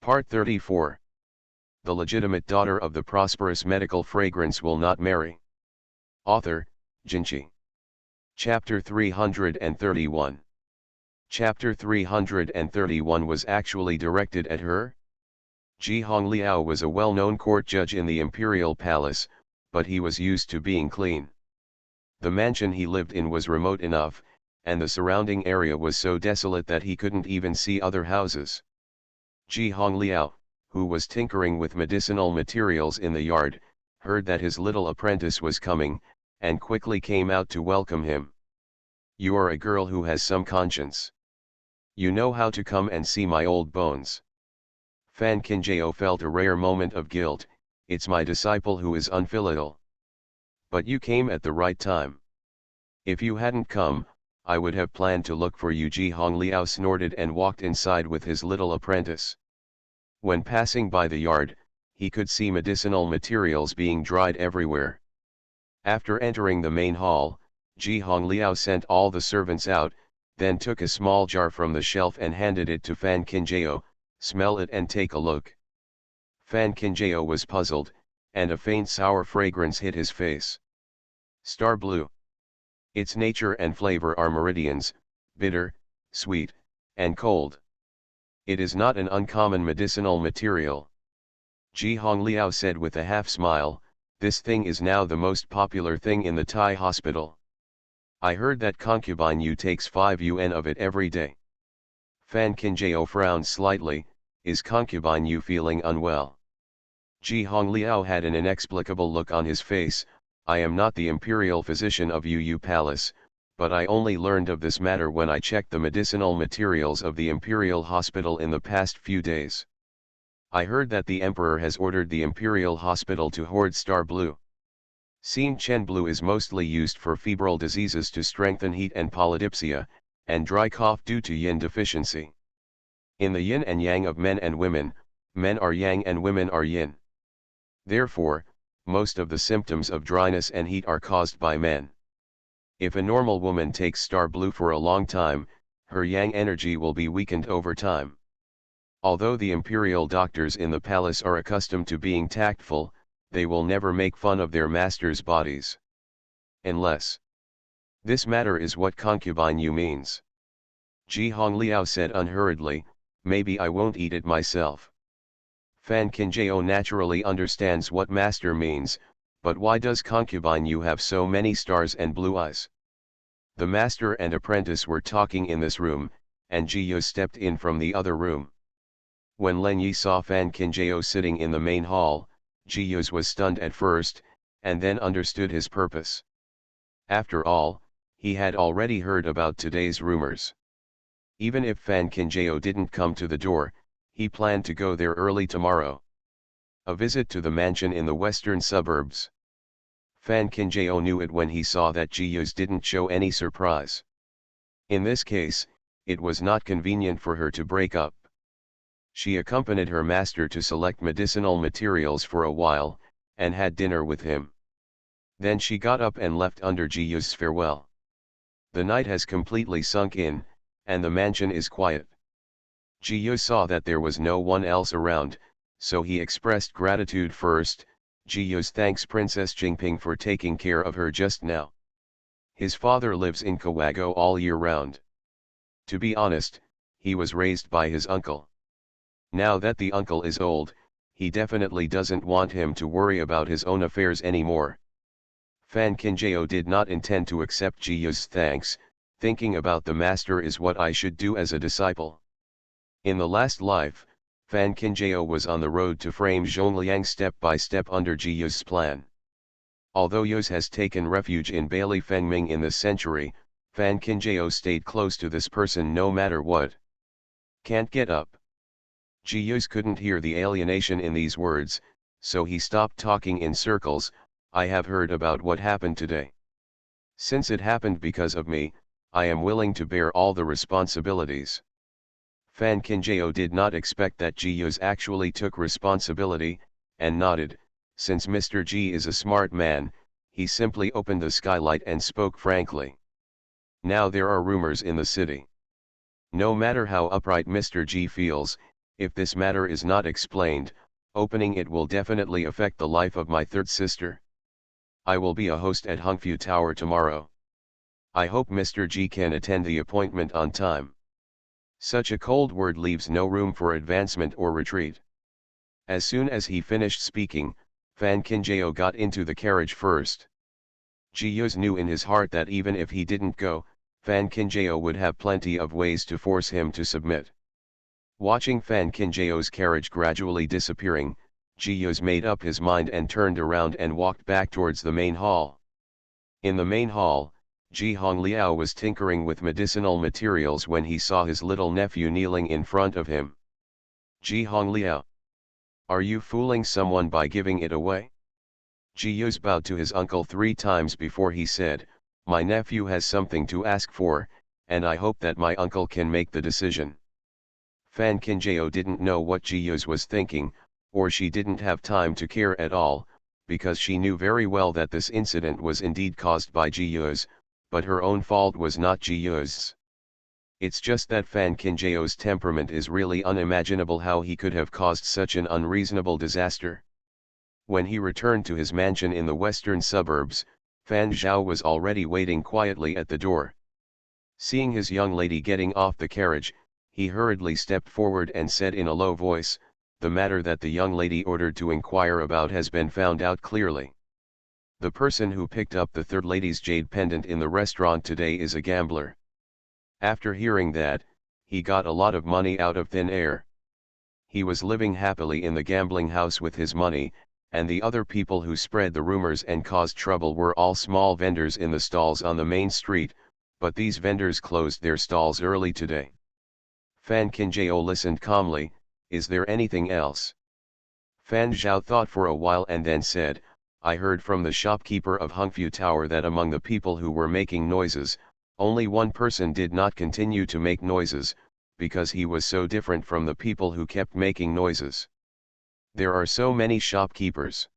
Part 34. The legitimate daughter of the prosperous medical fragrance will not marry. Author, Jinchi. Chapter 331. Chapter 331 was actually directed at her. Ji Hongliao was a well-known court judge in the imperial palace, but he was used to being clean. The mansion he lived in was remote enough, and the surrounding area was so desolate that he couldn't even see other houses. Ji Hongliao, who was tinkering with medicinal materials in the yard, heard that his little apprentice was coming, and quickly came out to welcome him. "You are a girl who has some conscience. You know how to come and see my old bones." Fan Kinjao felt a rare moment of guilt. "It's my disciple who is unfilial. But you came at the right time. If you hadn't come, I would have planned to look for you." Ji Hongliao snorted and walked inside with his little apprentice. When passing by the yard, he could see medicinal materials being dried everywhere. After entering the main hall, Ji Hongliao sent all the servants out, then took a small jar from the shelf and handed it to Fan Kinjao. "Smell it and take a look." Fan Kinjao was puzzled, and a faint sour fragrance hit his face. Star blue. Its nature and flavor are meridians, bitter, sweet, and cold. It is not an uncommon medicinal material. Ji Hongliao said with a half-smile, "This thing is now the most popular thing in the Thai hospital. I heard that concubine Yu takes 5 yuan of it every day." Fan Kinjao frowned slightly. "Is concubine Yu feeling unwell?" Ji Hongliao had an inexplicable look on his face. "I am not the imperial physician of Yu Palace, but I only learned of this matter when I checked the medicinal materials of the imperial hospital in the past few days. I heard that the emperor has ordered the imperial hospital to hoard star blue. Seen Chen blue is mostly used for febrile diseases to strengthen heat and polydipsia, and dry cough due to yin deficiency. In the yin and yang of men and women, men are yang and women are yin. Therefore, most of the symptoms of dryness and heat are caused by men. If a normal woman takes star blue for a long time, her yang energy will be weakened over time. Although the imperial doctors in the palace are accustomed to being tactful, they will never make fun of their masters' bodies. Unless this matter is what concubine Yu means." Ji Hongliao said unhurriedly, "Maybe I won't eat it myself." Fan Kinjao naturally understands what master means, but why does concubine Yu have so many stars and blue eyes? The master and apprentice were talking in this room, and Ji Yu stepped in from the other room. When Len Yi saw Fan Kinjao sitting in the main hall, Ji Yu was stunned at first, and then understood his purpose. After all, he had already heard about today's rumors. Even if Fan Kinjao didn't come to the door, he planned to go there early tomorrow. A visit to the mansion in the western suburbs. Fan Kinjao knew it when he saw that Ji Yu didn't show any surprise. In this case, it was not convenient for her to break up. She accompanied her master to select medicinal materials for a while, and had dinner with him. Then she got up and left under Ji Yu's farewell. The night has completely sunk in, and the mansion is quiet. Ji Yu saw that there was no one else around, so he expressed gratitude first. "Ji Yu's thanks Princess Jingping for taking care of her just now. His father lives in Kawago all year round. To be honest, he was raised by his uncle. Now that the uncle is old, he definitely doesn't want him to worry about his own affairs anymore." Fan Kinjao did not intend to accept Ji Yu's thanks. "Thinking about the master is what I should do as a disciple." In the last life, Fan Kinjao was on the road to frame Zhongliang step by step under Ji Yu's plan. Although Yuz has taken refuge in Bailey Fengming in this century, Fan Kinjao stayed close to this person no matter what. "Can't get up." Ji Yuz couldn't hear the alienation in these words, so he stopped talking in circles. "I have heard about what happened today. Since it happened because of me, I am willing to bear all the responsibilities." Fan Kinjao did not expect that Ji Yuz actually took responsibility, and nodded. Since Mr. Ji is a smart man, he simply opened the skylight and spoke frankly. "Now there are rumors in the city. No matter how upright Mr. Ji feels, If this matter is not explained, opening it will definitely affect the life of my third sister. I will be a host at Hungfu Tower tomorrow. I hope Mr. G can attend the appointment on time. Such a cold word leaves no room for advancement or retreat. As soon as he finished speaking, Fan Kinjao got into the carriage first. Ji-Yuz knew in his heart that even if he didn't go, Fan Kinjao would have plenty of ways to force him to submit. Watching Fan Kinjao's carriage gradually disappearing, Ji-Yuz made up his mind and turned around and walked back towards the main hall. In the main hall, Ji Hongliao was tinkering with medicinal materials when he saw his little nephew kneeling in front of him. Ji Hongliao, are you fooling someone by giving it away? Ji-Yuz bowed to his uncle 3 times before he said, my nephew has something to ask for, and I hope that my uncle can make the decision. Fan Kinjao didn't know what Ji-Yuz was thinking, or she didn't have time to care at all, because she knew very well that this incident was indeed caused by Ji-Yuz, but her own fault was not Ji-Yuz's. It's just that Fan Kinjao's temperament is really unimaginable how he could have caused such an unreasonable disaster. When he returned to his mansion in the western suburbs, Fan Zhao was already waiting quietly at the door. Seeing his young lady getting off the carriage, he hurriedly stepped forward and said in a low voice, the matter that the young lady ordered to inquire about has been found out clearly. The person who picked up the third lady's jade pendant in the restaurant today is a gambler. After hearing that, he got a lot of money out of thin air. He was living happily in the gambling house with his money, and the other people who spread the rumors and caused trouble were all small vendors in the stalls on the main street, but these vendors closed their stalls early today. Fan Kinjao listened calmly, is there anything else? Fan Zhao thought for a while and then said, I heard from the shopkeeper of Hungfu Tower that among the people who were making noises, only one person did not continue to make noises, because he was so different from the people who kept making noises. There are so many shopkeepers.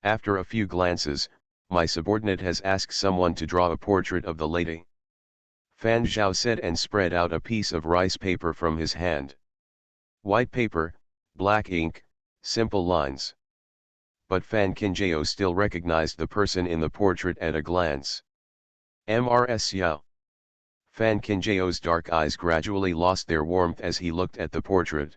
After a few glances, my subordinate has asked someone to draw a portrait of the lady. Fan Zhao said and spread out a piece of rice paper from his hand. White paper, black ink, simple lines. But Fan Kinjao still recognized the person in the portrait at a glance. Mrs. Yao. Fan Kinjao's dark eyes gradually lost their warmth as he looked at the portrait.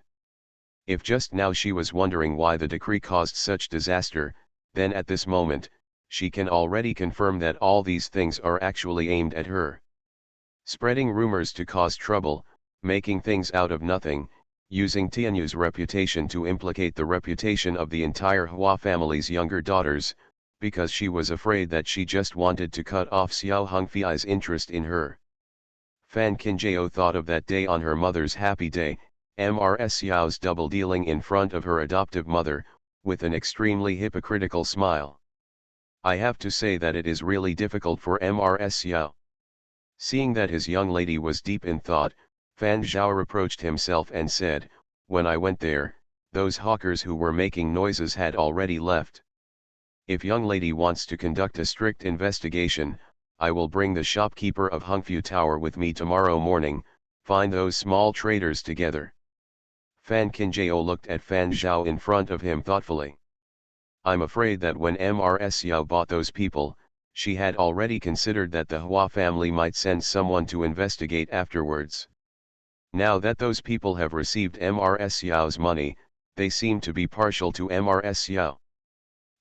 If just now she was wondering why the decree caused such disaster, then at this moment, she can already confirm that all these things are actually aimed at her. Spreading rumors to cause trouble, making things out of nothing, using Tianyu's reputation to implicate the reputation of the entire Hua family's younger daughters, because she was afraid that she just wanted to cut off Xiao Hongfi's interest in her. Fan Kinjao thought of that day on her mother's happy day, Mrs. Xiao's double dealing in front of her adoptive mother, with an extremely hypocritical smile. I have to say that it is really difficult for Mrs. Xiao. Seeing that his young lady was deep in thought, Fan Zhao reproached himself and said, when I went there, those hawkers who were making noises had already left. If young lady wants to conduct a strict investigation, I will bring the shopkeeper of Hungfu Tower with me tomorrow morning, find those small traders together. Fan Kinjao looked at Fan Zhao in front of him thoughtfully. I'm afraid that when Mrs. Xiao bought those people, she had already considered that the Hua family might send someone to investigate afterwards. Now that those people have received Mrs. Xiao's money, they seem to be partial to Mrs. Xiao.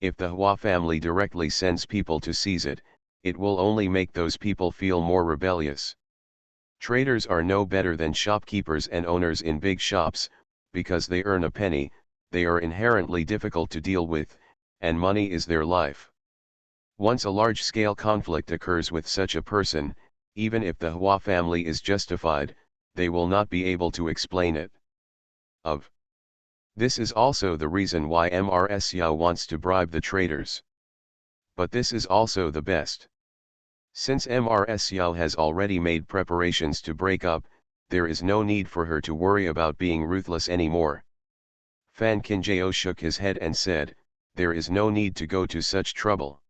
If the Hua family directly sends people to seize it, it will only make those people feel more rebellious. Traders are no better than shopkeepers and owners in big shops, because they earn a penny, they are inherently difficult to deal with, and money is their life. Once a large-scale conflict occurs with such a person, even if the Hua family is justified, they will not be able to explain it. This is also the reason why Mrs. Xiao wants to bribe the traders. But this is also the best. Since Mrs. Xiao has already made preparations to break up, there is no need for her to worry about being ruthless anymore. Fan Kinjao shook his head and said, there is no need to go to such trouble.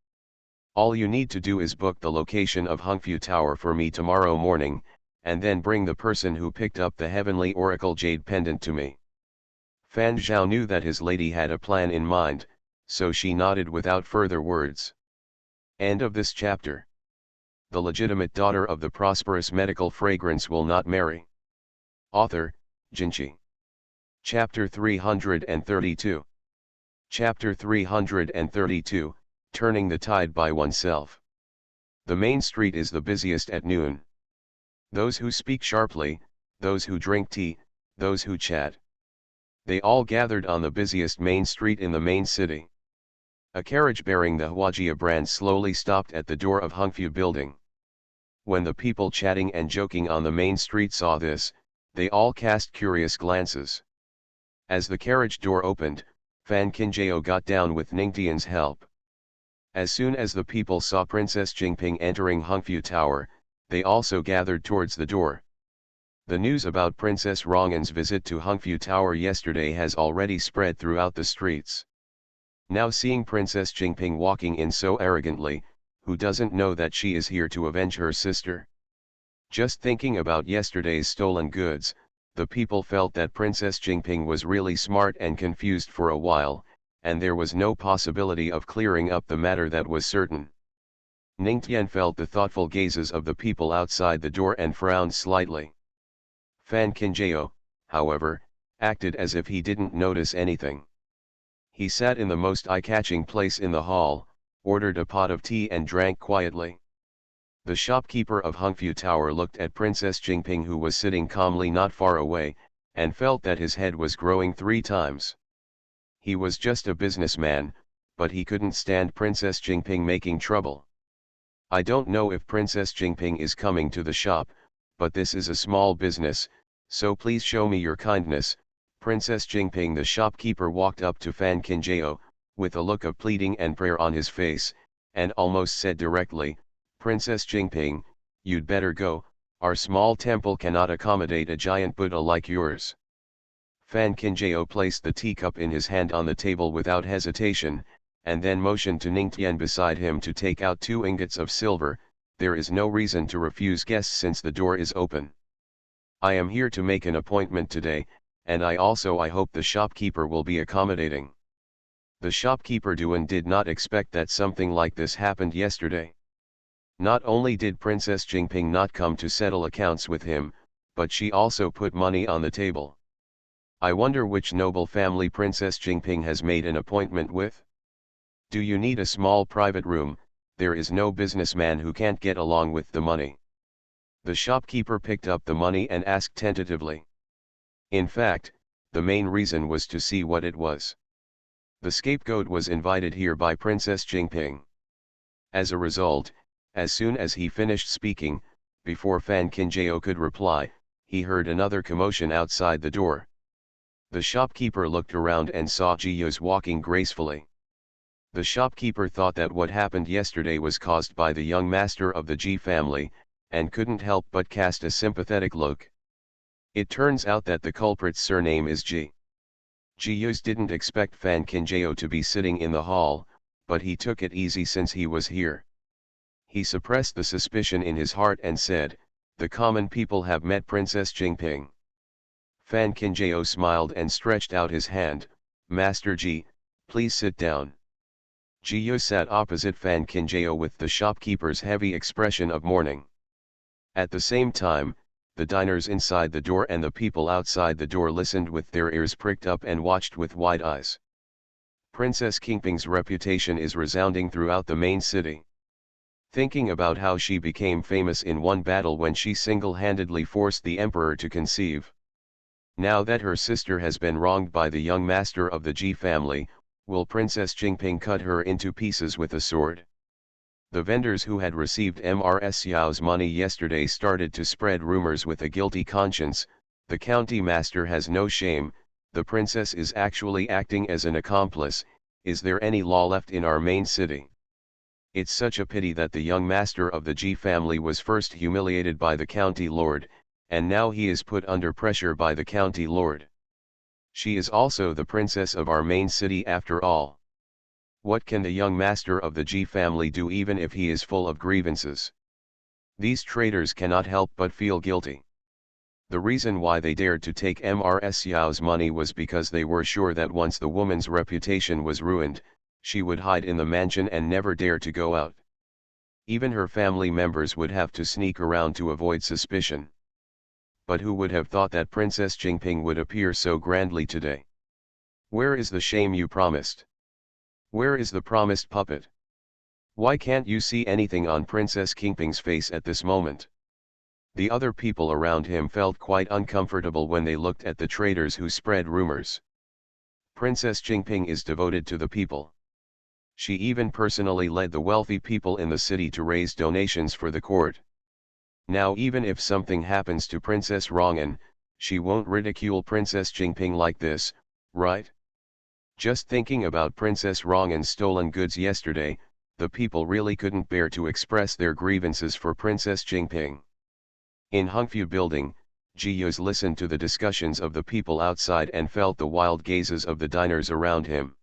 All you need to do is book the location of Hungfu Tower for me tomorrow morning, and then bring the person who picked up the Heavenly Oracle Jade Pendant to me. Fan Zhao knew that his lady had a plan in mind, so she nodded without further words. End of this chapter. The legitimate daughter of the prosperous medical fragrance will not marry. Author, Jinchi. Chapter 332. Chapter 332, Turning the Tide by Oneself. The main street is the busiest at noon. Those who speak sharply, those who drink tea, those who chat. They all gathered on the busiest main street in the main city. A carriage bearing the Huajia brand slowly stopped at the door of Hongfu building. When the people chatting and joking on the main street saw this, they all cast curious glances. As the carriage door opened, Fan Qinjiao got down with Ningtian's help. As soon as the people saw Princess Jingping entering Hongfu Tower, they also gathered towards the door. The news about Princess Rong'an's visit to Hongfu Tower yesterday has already spread throughout the streets. Now seeing Princess Jingping walking in so arrogantly, who doesn't know that she is here to avenge her sister? Just thinking about yesterday's stolen goods, the people felt that Princess Jingping was really smart and confused for a while, and there was no possibility of clearing up the matter that was certain. Ningtian felt the thoughtful gazes of the people outside the door and frowned slightly. Fan Qinjiao, however, acted as if he didn't notice anything. He sat in the most eye-catching place in the hall, ordered a pot of tea and drank quietly. The shopkeeper of Hongfu Tower looked at Princess Jingping, who was sitting calmly not far away, and felt that his head was growing 3 times. He was just a businessman, but he couldn't stand Princess Jingping making trouble. I don't know if Princess Jingping is coming to the shop, but this is a small business, so please show me your kindness. Princess Jingping. The shopkeeper walked up to Fan Qinjiao, with a look of pleading and prayer on his face, and almost said directly, "Princess Jingping, you'd better go, our small temple cannot accommodate a giant Buddha like yours." Fan Qinjiao placed the teacup in his hand on the table without hesitation, and then motioned to Ningtian beside him to take out 2 ingots of silver. "There is no reason to refuse guests since the door is open. I am here to make an appointment today, and I hope the shopkeeper will be accommodating." The shopkeeper Duan did not expect that something like this happened yesterday. Not only did Princess Jingping not come to settle accounts with him, but she also put money on the table. I wonder which noble family Princess Jingping has made an appointment with? Do you need a small private room? There is no businessman who can't get along with the money. The shopkeeper picked up the money and asked tentatively. In fact, the main reason was to see what it was. The scapegoat was invited here by Princess Jingping. As a result, as soon as he finished speaking, before Fan Qinjiao could reply, he heard another commotion outside the door. The shopkeeper looked around and saw Jiyos walking gracefully. The shopkeeper thought that what happened yesterday was caused by the young master of the Ji family, and couldn't help but cast a sympathetic look. It turns out that the culprit's surname is Ji. Jiyos didn't expect Fan Qinjiao to be sitting in the hall, but he took it easy since he was here. He suppressed the suspicion in his heart and said, "The common people have met Princess Jingping." Fan Qinjiao smiled and stretched out his hand. "Master Ji, please sit down." Jiyo sat opposite Fan Qinjiao with the shopkeeper's heavy expression of mourning. At the same time, the diners inside the door and the people outside the door listened with their ears pricked up and watched with wide eyes. Princess Jingping's reputation is resounding throughout the main city. Thinking about how she became famous in one battle when she single-handedly forced the emperor to conceive. Now that her sister has been wronged by the young master of the Ji family, will Princess Jingping cut her into pieces with a sword? The vendors who had received Mrs. Xiao's money yesterday started to spread rumors with a guilty conscience. The county master has no shame, the princess is actually acting as an accomplice. Is there any law left in our main city? It's such a pity that the young master of the Ji family was first humiliated by the county lord, and now he is put under pressure by the county lord. She is also the princess of our main city after all. What can the young master of the Ji family do even if he is full of grievances? These traitors cannot help but feel guilty. The reason why they dared to take Mrs. Xiao's money was because they were sure that once the woman's reputation was ruined, she would hide in the mansion and never dare to go out. Even her family members would have to sneak around to avoid suspicion. But who would have thought that Princess Jingping would appear so grandly today? Where is the shame you promised? Where is the promised puppet? Why can't you see anything on Princess Jingping's face at this moment? The other people around him felt quite uncomfortable when they looked at the traitors who spread rumors. Princess Jingping is devoted to the people. She even personally led the wealthy people in the city to raise donations for the court. Now even if something happens to Princess Rongan, she won't ridicule Princess Jingping like this, right? Just thinking about Princess Rongan's stolen goods yesterday, the people really couldn't bear to express their grievances for Princess Jingping. In Hongfu Building, Ji Yuz listened to the discussions of the people outside and felt the wild gazes of the diners around him.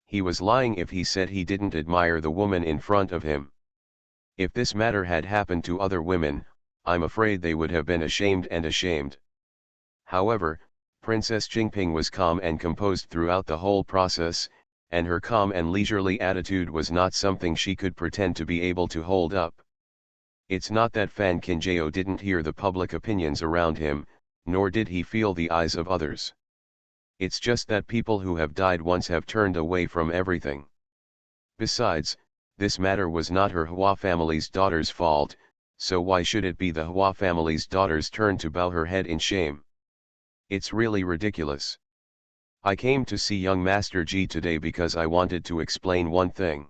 He was lying if he said he didn't admire the woman in front of him. If this matter had happened to other women, I'm afraid they would have been ashamed. However, Princess Jingping was calm and composed throughout the whole process, and her calm and leisurely attitude was not something she could pretend to be able to hold up. It's not that Fan Qinjiao didn't hear the public opinions around him, nor did he feel the eyes of others. It's just that people who have died once have turned away from everything. Besides, this matter was not her Hua family's daughter's fault, so why should it be the Hua family's daughter's turn to bow her head in shame? It's really ridiculous. I came to see young Master Ji today because I wanted to explain one thing.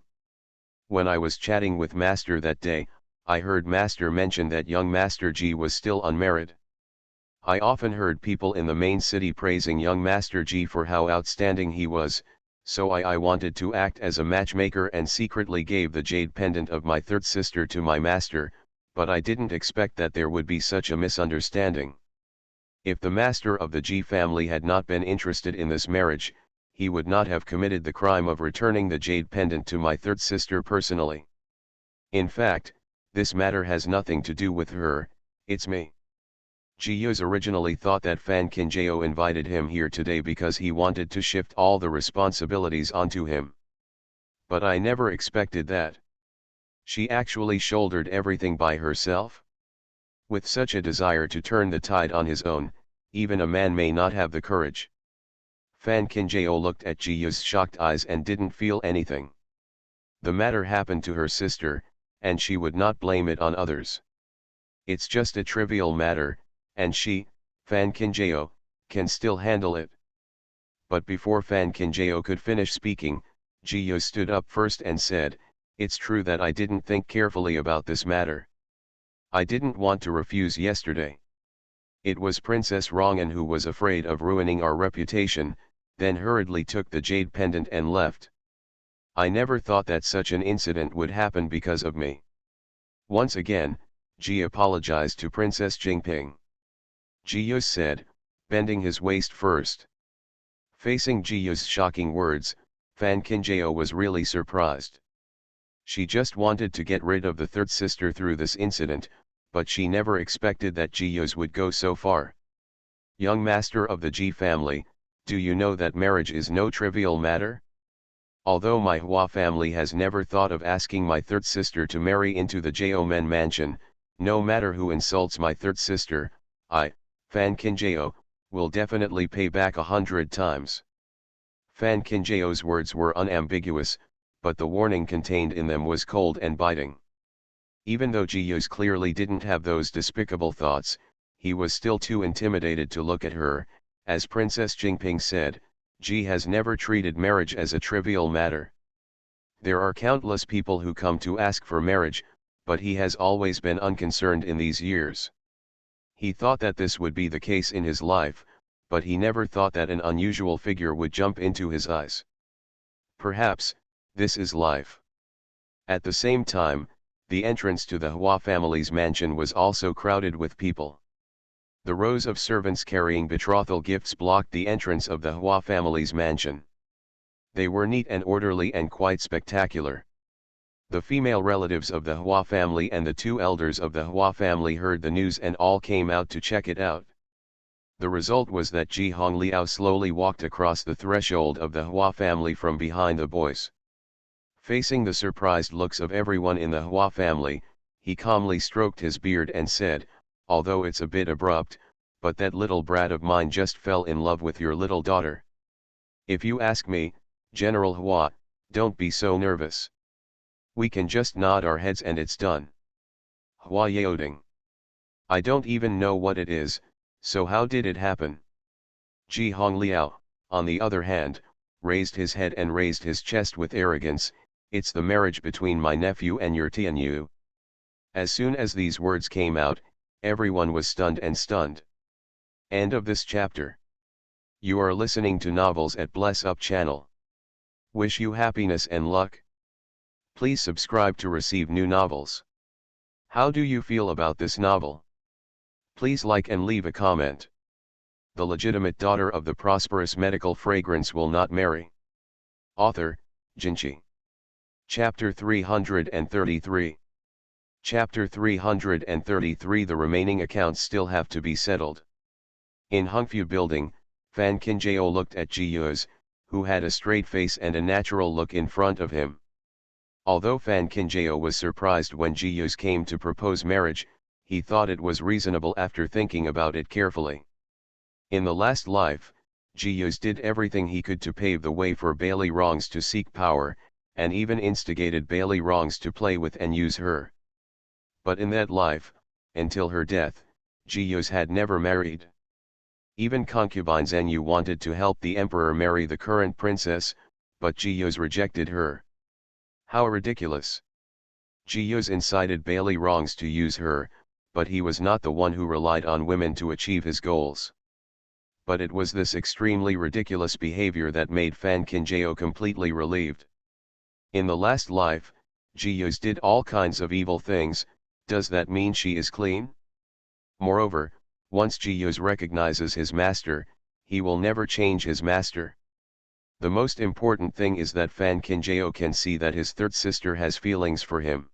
When I was chatting with Master that day, I heard Master mention that young Master Ji was still unmarried. I often heard people in the main city praising young Master Ji for how outstanding he was, so I wanted to act as a matchmaker and secretly gave the jade pendant of my third sister to my master, but I didn't expect that there would be such a misunderstanding. If the master of the Ji family had not been interested in this marriage, he would not have committed the crime of returning the jade pendant to my third sister personally. In fact, this matter has nothing to do with her, it's me. Ji Yuz originally thought that Fan Qinjiao invited him here today because he wanted to shift all the responsibilities onto him. But I never expected that. She actually shouldered everything by herself? With such a desire to turn the tide on his own, even a man may not have the courage. Fan Qinjiao looked at Ji Yuz's shocked eyes and didn't feel anything. The matter happened to her sister, and she would not blame it on others. It's just a trivial matter, and she, Fan Qinjiao, can still handle it. But before Fan Qinjiao could finish speaking, Ji Yuz stood up first and said, "It's true that I didn't think carefully about this matter. I didn't want to refuse yesterday. It was Princess Rongan who was afraid of ruining our reputation, then hurriedly took the jade pendant and left. I never thought that such an incident would happen because of me." Once again, Ji apologized to Princess Jingping. Ji Yuz said, bending his waist first. Facing Ji Yuz's shocking words, Fan Qinjiao was really surprised. She just wanted to get rid of the third sister through this incident, but she never expected that Ji Yuz would go so far. "Young master of the Ji family, do you know that marriage is no trivial matter? Although my Hua family has never thought of asking my third sister to marry into the Jiaomen mansion, no matter who insults my third sister, I, Fan Qinjiao, will definitely pay back 100 times. Fan Qinjiao's words were unambiguous, but the warning contained in them was cold and biting. Even though Ji Yuz clearly didn't have those despicable thoughts, he was still too intimidated to look at her. As Princess Jingping said, Ji has never treated marriage as a trivial matter. There are countless people who come to ask for marriage, but he has always been unconcerned in these years. He thought that this would be the case in his life, but he never thought that an unusual figure would jump into his eyes. Perhaps, this is life. At the same time, the entrance to the Hua family's mansion was also crowded with people. The rows of servants carrying betrothal gifts blocked the entrance of the Hua family's mansion. They were neat and orderly and quite spectacular. The female relatives of the Hua family and the two elders of the Hua family heard the news and all came out to check it out. The result was that Ji Hongliao slowly walked across the threshold of the Hua family from behind the boys. Facing the surprised looks of everyone in the Hua family, he calmly stroked his beard and said, "Although it's a bit abrupt, but that little brat of mine just fell in love with your little daughter. If you ask me, General Hua, don't be so nervous. We can just nod our heads and it's done." Hua Yaoding. "I don't even know what it is, so how did it happen?" Ji Hongliao, on the other hand, raised his head and raised his chest with arrogance. "It's the marriage between my nephew and your Tianyu." As soon as these words came out, everyone was stunned and stunned. End of this chapter. You are listening to Novels at Bless Up channel. Wish you happiness and luck. Please subscribe to receive new novels. How do you feel about this novel? Please like and leave a comment. The legitimate daughter of the prosperous medical fragrance will not marry. Author, Jinchi. Chapter 333. Chapter 333. The remaining accounts still have to be settled. In Hongfu Building, Fan Qinjiao looked at Ji Yu's, who had a straight face and a natural look in front of him. Although Fan Qinjiao was surprised when Ji Yu's came to propose marriage, he thought it was reasonable after thinking about it carefully. In the last life, Ji Yu's did everything he could to pave the way for Bailey Rongs to seek power, and even instigated Bailey Rongs to play with and use her. But in that life, until her death, Ji Yu's had never married. Even concubine Zheng Yu wanted to help the emperor marry the current princess, but Ji Yu's rejected her. How ridiculous! Ji Yu's incited Bailey Rongs to use her, but he was not the one who relied on women to achieve his goals. But it was this extremely ridiculous behavior that made Fan Qinjiao completely relieved. In the last life, Ji Yu's did all kinds of evil things. Does that mean she is clean? Moreover, once Ji Yu's recognizes his master, he will never change his master. The most important thing is that Fan Qinjiao can see that his third sister has feelings for him.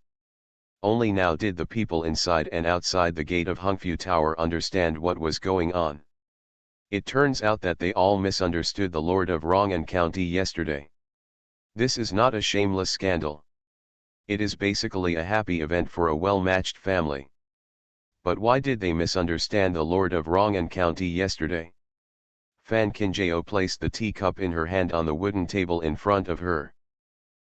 Only now did the people inside and outside the gate of Hongfu Tower understand what was going on. It turns out that they all misunderstood the Lord of Rong'an County yesterday. This is not a shameless scandal. It is basically a happy event for a well-matched family. But why did they misunderstand the Lord of Rong'an County yesterday? Fan Qinjiao placed the teacup in her hand on the wooden table in front of her.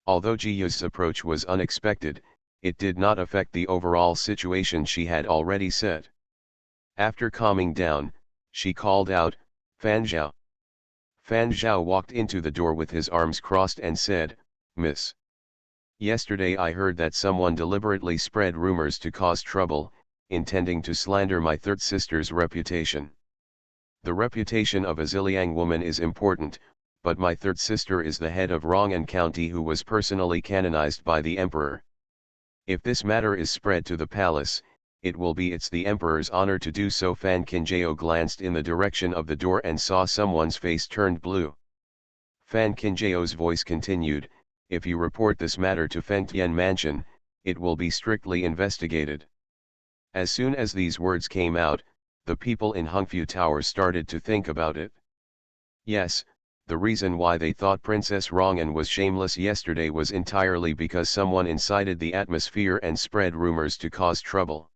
Although Ji Yu's approach was unexpected, it did not affect the overall situation she had already set. After calming down, she called out, "Fan Zhao." Fan Zhao walked into the door with his arms crossed and said, "Miss. Yesterday I heard that someone deliberately spread rumors to cause trouble, intending to slander my third sister's reputation. The reputation of a Ziliang woman is important, but my third sister is the head of Rong'an County who was personally canonized by the emperor. If this matter is spread to the palace, it will be the emperor's honor to do so." Fan Qinjiao glanced in the direction of the door and saw someone's face turned blue. Fan Qinjiao's voice continued, "If you report this matter to Fengtian Mansion, it will be strictly investigated." As soon as these words came out, the people in Hongfu Tower started to think about it. Yes, the reason why they thought Princess Rong'an was shameless yesterday was entirely because someone incited the atmosphere and spread rumors to cause trouble.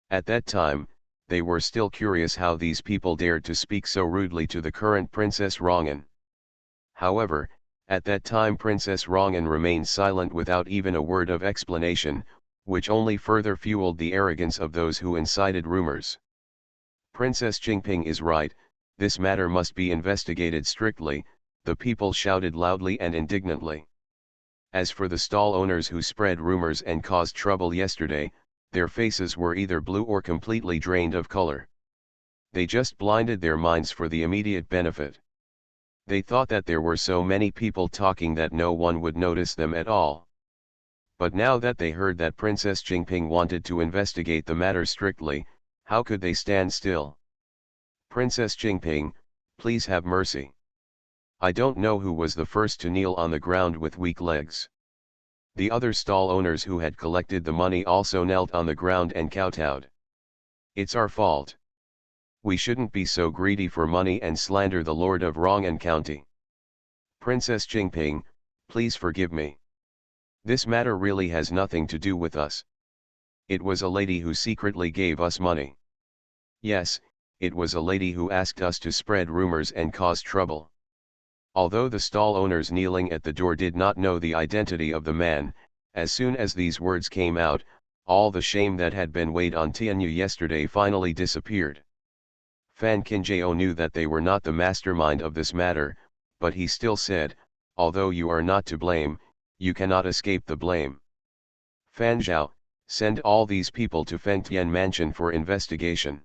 At that time, they were still curious how these people dared to speak so rudely to the current Princess Rong'an. However, at that time Princess Rong'an remained silent without even a word of explanation, which only further fueled the arrogance of those who incited rumors. Princess Jingping is right, this matter must be investigated strictly, the people shouted loudly and indignantly. As for the stall owners who spread rumors and caused trouble yesterday, their faces were either blue or completely drained of color. They just blinded their minds for the immediate benefit. They thought that there were so many people talking that no one would notice them at all. But now that they heard that Princess Jingping wanted to investigate the matter strictly, how could they stand still? "Princess Jingping, please have mercy. I don't know who was the first to kneel on the ground with weak legs." The other stall owners who had collected the money also knelt on the ground and kowtowed. "It's our fault. We shouldn't be so greedy for money and slander the Lord of Rong'an County. Princess Jingping, please forgive me. This matter really has nothing to do with us. It was a lady who secretly gave us money. Yes, it was a lady who asked us to spread rumors and cause trouble. Although the stall owners kneeling at the door did not know the identity of the man, as soon as these words came out, all the shame that had been weighed on Tianyu yesterday finally disappeared. Fan Qinjiao knew that they were not the mastermind of this matter, but he still said, although you are not to blame, you cannot escape the blame. Fan Zhao, send all these people to Fengtian Mansion for investigation.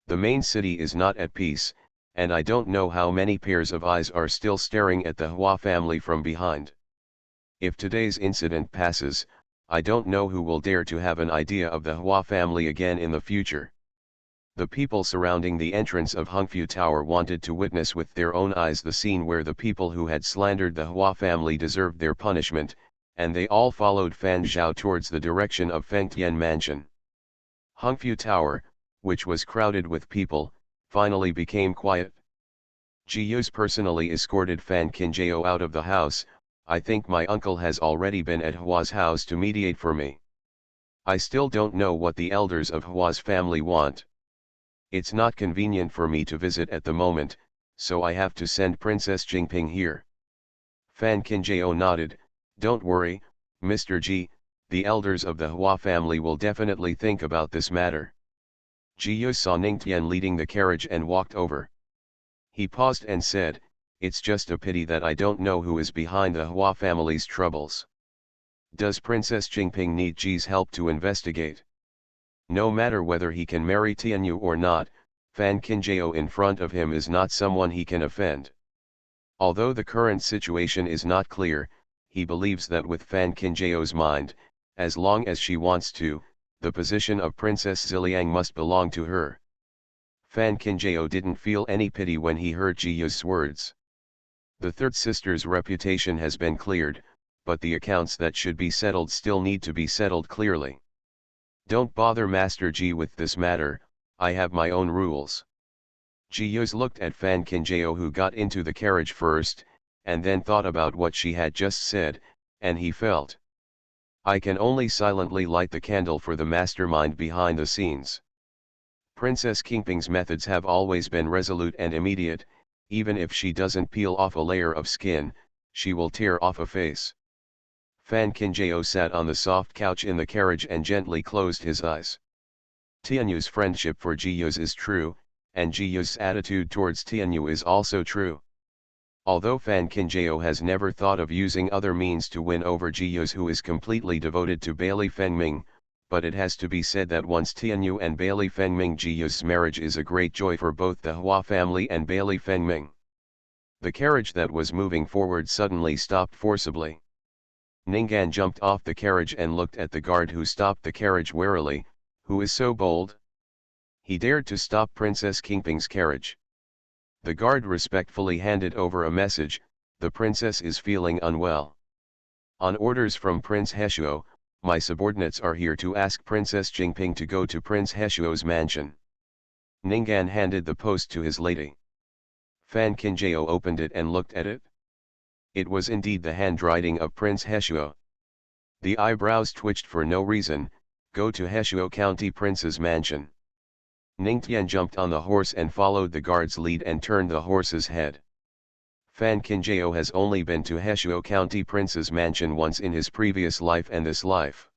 The main city is not at peace, and I don't know how many pairs of eyes are still staring at the Hua family from behind. If today's incident passes, I don't know who will dare to have an idea of the Hua family again in the future. The people surrounding the entrance of Hongfu Tower wanted to witness with their own eyes the scene where the people who had slandered the Hua family deserved their punishment, and they all followed Fan Zhao towards the direction of Fengtian Mansion. Hongfu Tower, which was crowded with people, finally became quiet. Ji Yus personally escorted Fan Qinjiao out of the house. I think my uncle has already been at Hua's house to mediate for me. I still don't know what the elders of Hua's family want. It's not convenient for me to visit at the moment, so I have to send Princess Jingping here. Fan Qinjiao nodded. Don't worry, Mr. Ji, the elders of the Hua family will definitely think about this matter. Ji Yus saw Ningtian leading the carriage and walked over. He paused and said, it's just a pity that I don't know who is behind the Hua family's troubles. Does Princess Jingping need Ji's help to investigate? No matter whether he can marry Tianyu or not, Fan Qinjiao in front of him is not someone he can offend. Although the current situation is not clear, he believes that with Fan Qinjiao's mind, as long as she wants to, the position of Princess Ziliang must belong to her. Fan Qinjiao didn't feel any pity when he heard Ji Yu's words. The third sister's reputation has been cleared, but the accounts that should be settled still need to be settled clearly. Don't bother Master Ji with this matter, I have my own rules. Ji Yus looked at Fan Qinjiao, who got into the carriage first, and then thought about what she had just said, and he felt. I can only silently light the candle for the mastermind behind the scenes. Princess Qingping's methods have always been resolute and immediate. Even if she doesn't peel off a layer of skin, she will tear off a face. Fan Qinjiao sat on the soft couch in the carriage and gently closed his eyes. Tianyu's friendship for Ji Yus is true, and Ji Yus's attitude towards Tianyu is also true. Although Fan Qinjiao has never thought of using other means to win over Ji Yus, who is completely devoted to Bailey Fengming, but it has to be said that once Tianyu and Bailey Fengming, Ji Yus's marriage is a great joy for both the Hua family and Bailey Fengming. The carriage that was moving forward suddenly stopped forcibly. Ning'an jumped off the carriage and looked at the guard who stopped the carriage warily. Who is so bold? He dared to stop Princess Qingping's carriage. The guard respectfully handed over a message. The princess is feeling unwell. On orders from Prince Heshuo, my subordinates are here to ask Princess Jingping to go to Prince Heshuo's mansion. Ning'an handed the post to his lady. Fan Qinjiao opened it and looked at it. It was indeed the handwriting of Prince Heshuo. The eyebrows twitched for no reason. Go to Heshuo County Prince's mansion. Ningtian jumped on the horse and followed the guard's lead and turned the horse's head. Fan Qinjiao has only been to Heshuo County Prince's mansion once in his previous life and this life.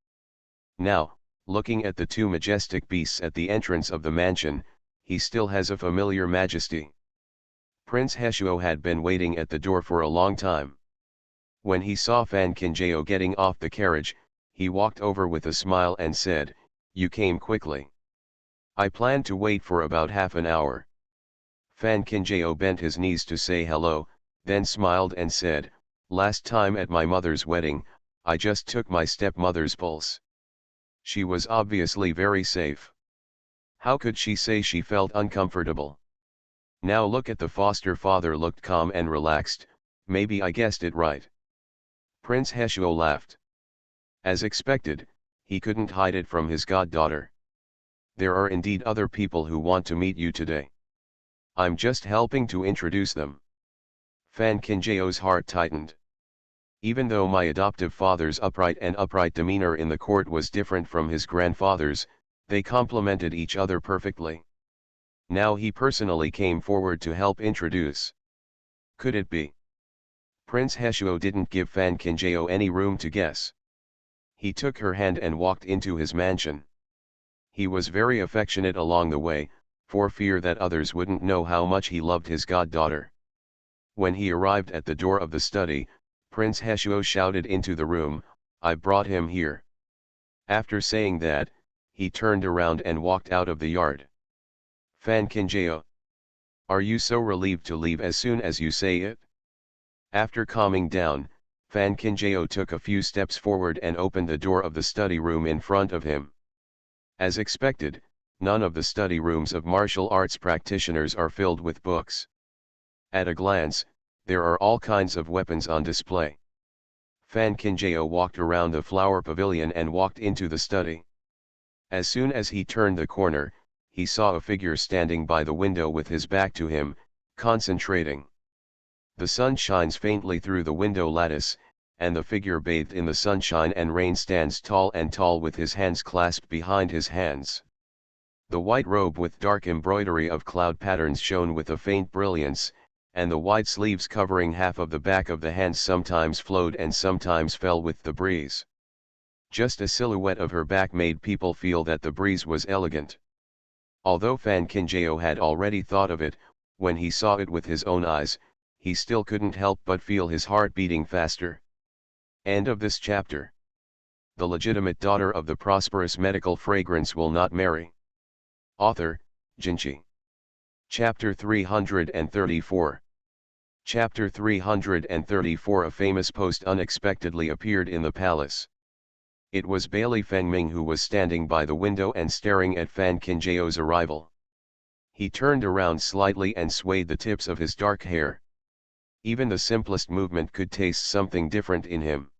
Now, looking at the two majestic beasts at the entrance of the mansion, he still has a familiar majesty. Prince Heshuo had been waiting at the door for a long time. When he saw Fan Qinjiao getting off the carriage, he walked over with a smile and said, "You came quickly. I planned to wait for about half an hour." Fan Qinjiao bent his knees to say hello, then smiled and said, "Last time at my mother's wedding, I just took my stepmother's pulse. She was obviously very safe. How could she say she felt uncomfortable? Now look at the foster father, looked calm and relaxed. Maybe I guessed it right." Prince Heshuo laughed. As expected, he couldn't hide it from his goddaughter. There are indeed other people who want to meet you today. I'm just helping to introduce them. Fan Kinjao's heart tightened. Even though my adoptive father's upright demeanor in the court was different from his grandfather's, they complemented each other perfectly. Now he personally came forward to help introduce. Could it be? Prince Heshuo didn't give Fan Kinjao any room to guess. He took her hand and walked into his mansion. He was very affectionate along the way, for fear that others wouldn't know how much he loved his goddaughter. When he arrived at the door of the study, Prince Heshuo shouted into the room, "I brought him here." After saying that, he turned around and walked out of the yard. Fan Kinjao, are you so relieved to leave as soon as you say it? After calming down, Fan Kinjao took a few steps forward and opened the door of the study room in front of him. As expected, none of the study rooms of martial arts practitioners are filled with books. At a glance, there are all kinds of weapons on display. Fan Kinjao walked around the flower pavilion and walked into the study. As soon as he turned the corner, he saw a figure standing by the window with his back to him, concentrating. The sun shines faintly through the window lattice, and the figure bathed in the sunshine and rain stands tall with his hands clasped behind his hands. The white robe with dark embroidery of cloud patterns shone with a faint brilliance, and the wide sleeves covering half of the back of the hands sometimes flowed and sometimes fell with the breeze. Just a silhouette of her back made people feel that the breeze was elegant. Although Fan Kinjao had already thought of it, when he saw it with his own eyes, he still couldn't help but feel his heart beating faster. End of this chapter. The legitimate daughter of the prosperous medical fragrance will not marry. Author, Jinchi. Chapter 334. Chapter 334. A famous post unexpectedly appeared in the palace. It was Bailey Fengming who was standing by the window and staring at Fan Kinjao's arrival. He turned around slightly and swayed the tips of his dark hair. Even the simplest movement could taste something different in him.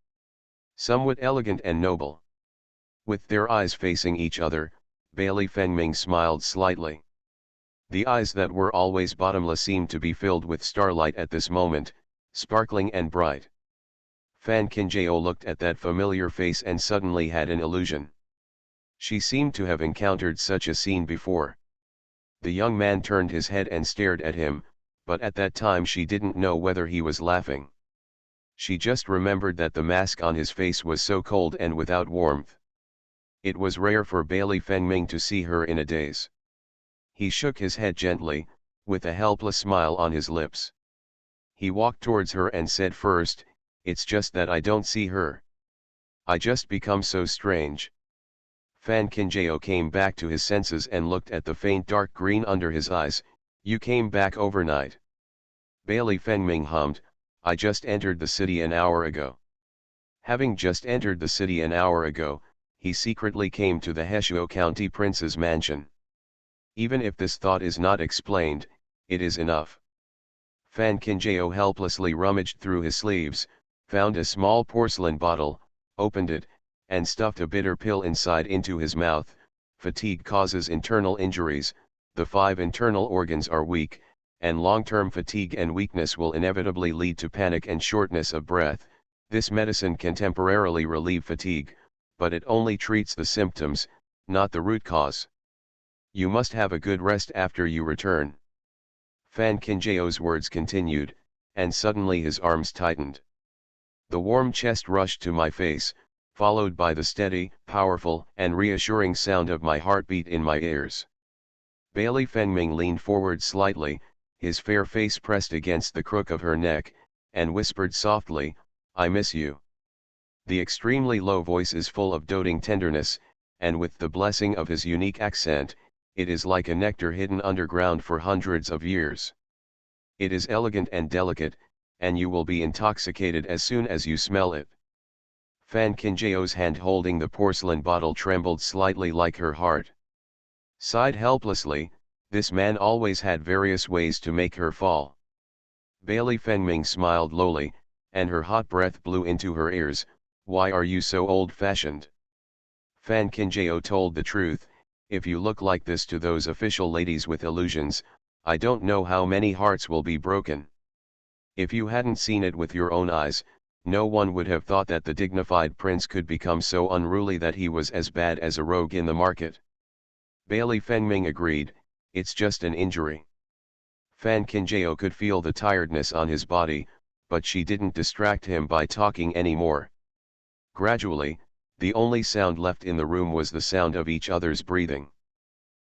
Somewhat elegant and noble. With their eyes facing each other, Bailey Fengming smiled slightly. The eyes that were always bottomless seemed to be filled with starlight at this moment, sparkling and bright. Fan Kinjao looked at that familiar face and suddenly had an illusion. She seemed to have encountered such a scene before. The young man turned his head and stared at him, but at that time she didn't know whether he was laughing. She just remembered that the mask on his face was so cold and without warmth. It was rare for Bailey Fengming to see her in a daze. He shook his head gently, with a helpless smile on his lips. He walked towards her and said first, "It's just that I don't see her. I just become so strange." Fan Kinjao came back to his senses and looked at the faint dark green under his eyes. "You came back overnight?" Bailey Fengming hummed, "I just entered the city an hour ago." Having just entered the city an hour ago, he secretly came to the Heshuo County Prince's mansion. Even if this thought is not explained, it is enough. Fan Kinjao helplessly rummaged through his sleeves, found a small porcelain bottle, opened it, and stuffed a bitter pill inside into his mouth. Fatigue causes internal injuries, the 5 internal organs are weak, and long-term fatigue and weakness will inevitably lead to panic and shortness of breath. This medicine can temporarily relieve fatigue, but it only treats the symptoms, not the root cause. You must have a good rest after you return. Fan Kinjao's words continued, and suddenly his arms tightened. The warm chest rushed to my face, followed by the steady, powerful, and reassuring sound of my heartbeat in my ears. Bailey Fengming leaned forward slightly, his fair face pressed against the crook of her neck, and whispered softly, "I miss you." The extremely low voice is full of doting tenderness, and with the blessing of his unique accent, it is like a nectar hidden underground for hundreds of years. It is elegant and delicate, and you will be intoxicated as soon as you smell it. Fan Kinjao's hand holding the porcelain bottle trembled slightly like her heart. Sighed helplessly, this man always had various ways to make her fall. Bailey Fengming smiled lowly, and her hot breath blew into her ears. "Why are you so old-fashioned?" Fan Kinjao told the truth, If you look like this to those official ladies with illusions, I don't know how many hearts will be broken. If you hadn't seen it with your own eyes, no one would have thought that the dignified prince could become so unruly that he was as bad as a rogue in the market. Bailey Fengming agreed, it's just an injury. Fan Kinjao could feel the tiredness on his body, but she didn't distract him by talking anymore. Gradually, the only sound left in the room was the sound of each other's breathing.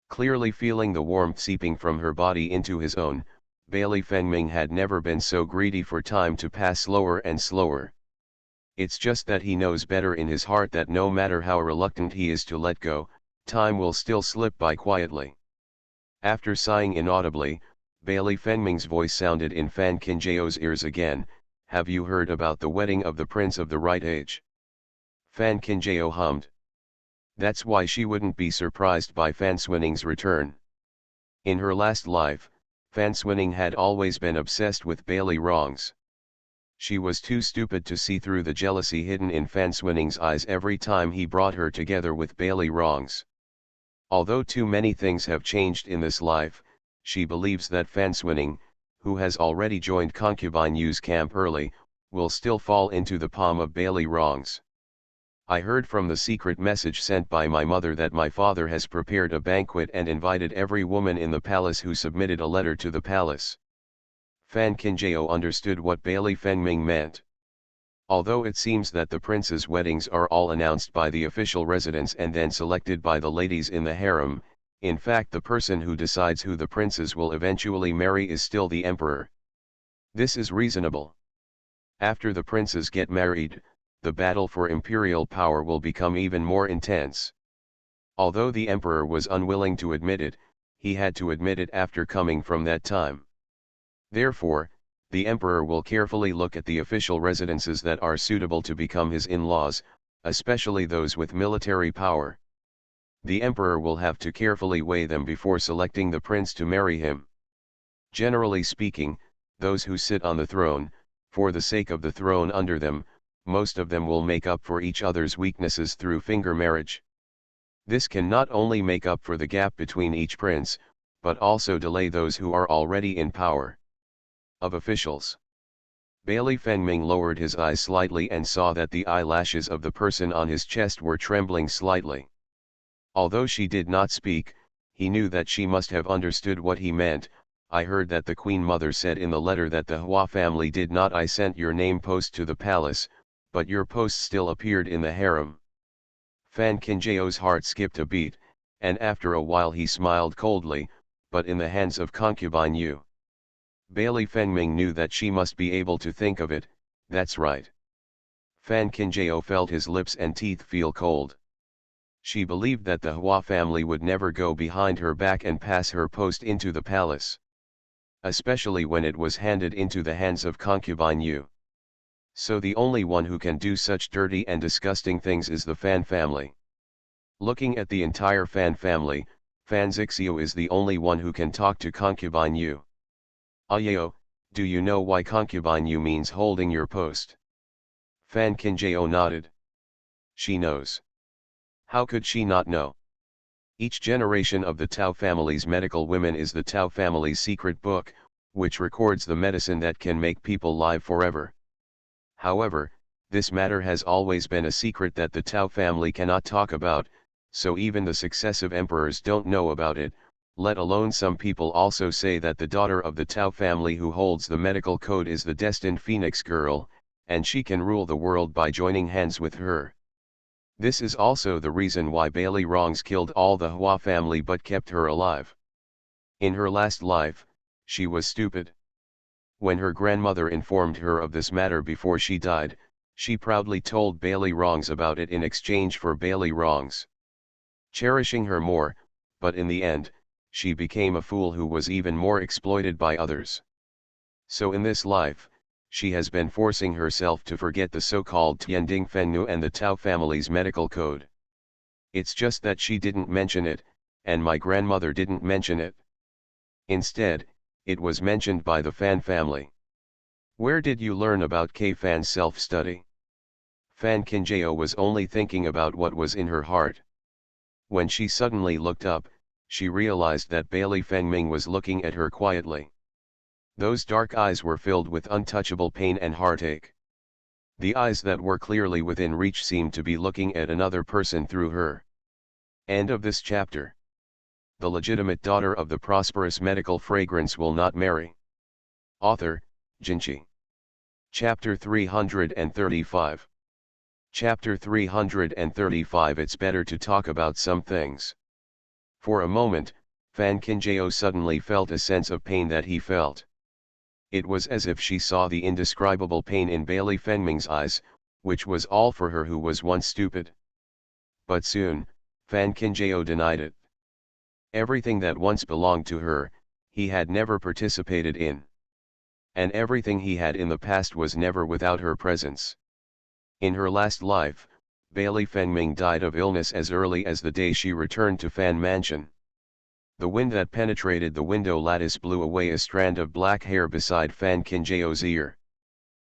Clearly feeling the warmth seeping from her body into his own, Bailey Fengming had never been so greedy for time to pass slower and slower. It's just that he knows better in his heart that no matter how reluctant he is to let go, time will still slip by quietly. After sighing inaudibly, Bailey Fengming's voice sounded in Fan Kinjao's ears again, have you heard about the wedding of the prince of the right age? Fan Kinjao hummed. That's why she wouldn't be surprised by Fan Swining's return. In her last life, Fan Swining had always been obsessed with Bailey Wrongs. She was too stupid to see through the jealousy hidden in Fan Swining's eyes every time he brought her together with Bailey Wrongs. Although too many things have changed in this life, she believes that Fan Swining, who has already joined Concubine Yu's camp early, will still fall into the palm of Bailey Wrongs. I heard from the secret message sent by my mother that my father has prepared a banquet and invited every woman in the palace who submitted a letter to the palace. Fan Kinjao understood what Bailey Fengming meant. Although it seems that the prince's weddings are all announced by the official residents and then selected by the ladies in the harem, in fact the person who decides who the princes will eventually marry is still the emperor. This is reasonable. After the princes get married, the battle for imperial power will become even more intense. Although the emperor was unwilling to admit it, he had to admit it after coming from that time. Therefore, the emperor will carefully look at the official residences that are suitable to become his in-laws, especially those with military power. The emperor will have to carefully weigh them before selecting the prince to marry him. Generally speaking, those who sit on the throne, for the sake of the throne under them, most of them will make up for each other's weaknesses through finger marriage. This can not only make up for the gap between each prince, but also delay those who are already in power. Of officials. Bailey Fengming lowered his eyes slightly and saw that the eyelashes of the person on his chest were trembling slightly. Although she did not speak, he knew that she must have understood what he meant. I heard that the Queen Mother said in the letter that the Hua family did not send your name post to the palace, but your post still appeared in the harem. Fan Kinjao's heart skipped a beat, and after a while he smiled coldly, but in the hands of Concubine Yu. Bailey Fengming knew that she must be able to think of it, that's right. Fan Kinjao felt his lips and teeth feel cold. She believed that the Hua family would never go behind her back and pass her post into the palace. Especially when it was handed into the hands of Concubine Yu. So the only one who can do such dirty and disgusting things is the Fan family. Looking at the entire Fan family, Fan Zixio is the only one who can talk to Concubine Yu. Ayao, do you know why Concubine Yu means holding your post? Fan Kinjao nodded. She knows. How could she not know? Each generation of the Tao family's medical women is the Tao family's secret book, which records the medicine that can make people live forever. However, this matter has always been a secret that the Tao family cannot talk about, so even the successive emperors don't know about it, let alone some people also say that the daughter of the Tao family who holds the medical code is the destined Phoenix girl, and she can rule the world by joining hands with her. This is also the reason why Bailey Wrongs killed all the Hua family but kept her alive. In her last life, she was stupid. When her grandmother informed her of this matter before she died, she proudly told Bailey Wrongs about it in exchange for Bailey Wrongs cherishing her more, but in the end, she became a fool who was even more exploited by others. So in this life, she has been forcing herself to forget the so-called Tianding Fengnu and the Tao family's medical code. It's just that she didn't mention it, and my grandmother didn't mention it. Instead, it was mentioned by the Fan family. Where did you learn about K-Fan's self-study? Fan Kinjao was only thinking about what was in her heart. When she suddenly looked up, she realized that Bailey Fengming was looking at her quietly. Those dark eyes were filled with untouchable pain and heartache. The eyes that were clearly within reach seemed to be looking at another person through her. End of this chapter. The legitimate daughter of the prosperous medical fragrance will not marry. Author, Jinchi. Chapter 335. Chapter 335. It's better to talk about some things. For a moment, Fan Kinjao suddenly felt a sense of pain that he felt. It was as if she saw the indescribable pain in Bailey Fengming's eyes, which was all for her who was once stupid. But soon, Fan Kinjao denied it. Everything that once belonged to her, he had never participated in. And everything he had in the past was never without her presence. In her last life, Bailey Fengming died of illness as early as the day she returned to Fan Mansion. The wind that penetrated the window lattice blew away a strand of black hair beside Fan Kinjao's ear.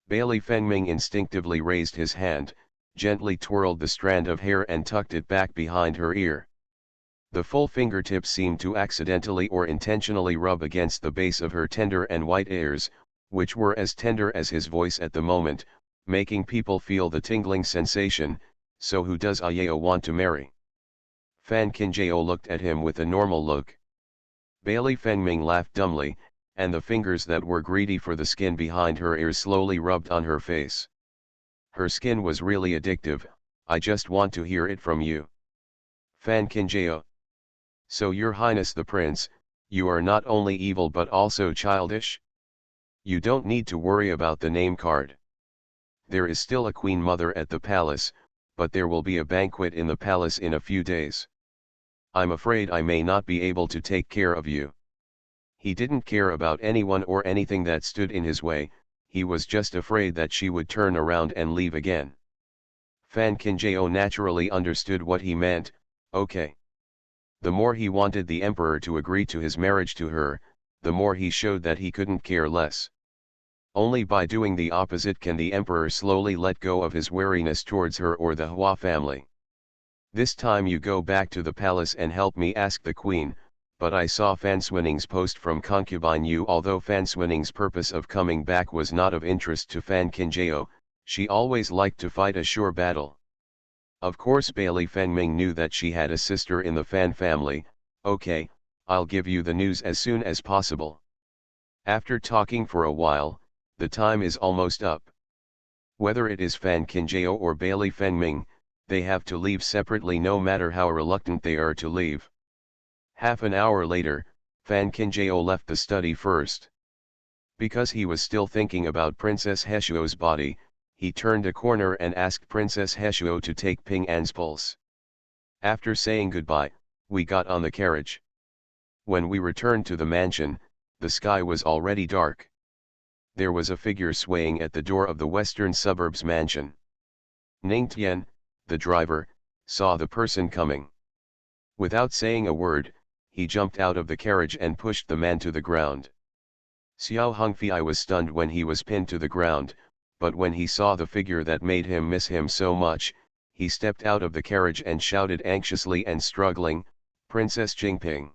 Bailey Fengming instinctively raised his hand, gently twirled the strand of hair and tucked it back behind her ear. The full fingertips seemed to accidentally or intentionally rub against the base of her tender and white ears, which were as tender as his voice at the moment, making people feel the tingling sensation. So who does Ayao want to marry? Fan Kinjao looked at him with a normal look. Bailey Fengming laughed dumbly, and the fingers that were greedy for the skin behind her ears slowly rubbed on her face. Her skin was really addictive. I just want to hear it from you. Fan Kinjao. So your highness the prince, you are not only evil but also childish? You don't need to worry about the name card. There is still a queen mother at the palace, but there will be a banquet in the palace in a few days. I'm afraid I may not be able to take care of you. He didn't care about anyone or anything that stood in his way, he was just afraid that she would turn around and leave again. Fan Kinjao naturally understood what he meant. Okay. The more he wanted the emperor to agree to his marriage to her, the more he showed that he couldn't care less. Only by doing the opposite can the emperor slowly let go of his wariness towards her or the Hua family. This time you go back to the palace and help me ask the queen, but I saw Fan Swinning's post from concubine Yu. Although Fan Swinning's purpose of coming back was not of interest to Fan Kinjao, she always liked to fight a sure battle. Of course Bailey Fengming knew that she had a sister in the Fan family. Okay, I'll give you the news as soon as possible. After talking for a while, the time is almost up. Whether it is Fan Kinjao or Bailey Fengming, they have to leave separately no matter how reluctant they are to leave. Half an hour later, Fan Kinjao left the study first. Because he was still thinking about Princess Heshuo's body, he turned a corner and asked Princess Heshuo to take Ping An's pulse. After saying goodbye, we got on the carriage. When we returned to the mansion, the sky was already dark. There was a figure swaying at the door of the western suburbs mansion. Ning Tian, the driver, saw the person coming. Without saying a word, he jumped out of the carriage and pushed the man to the ground. Xiao Hongfei was stunned when he was pinned to the ground, but when he saw the figure that made him miss him so much, he stepped out of the carriage and shouted anxiously and struggling, "Princess Jingping."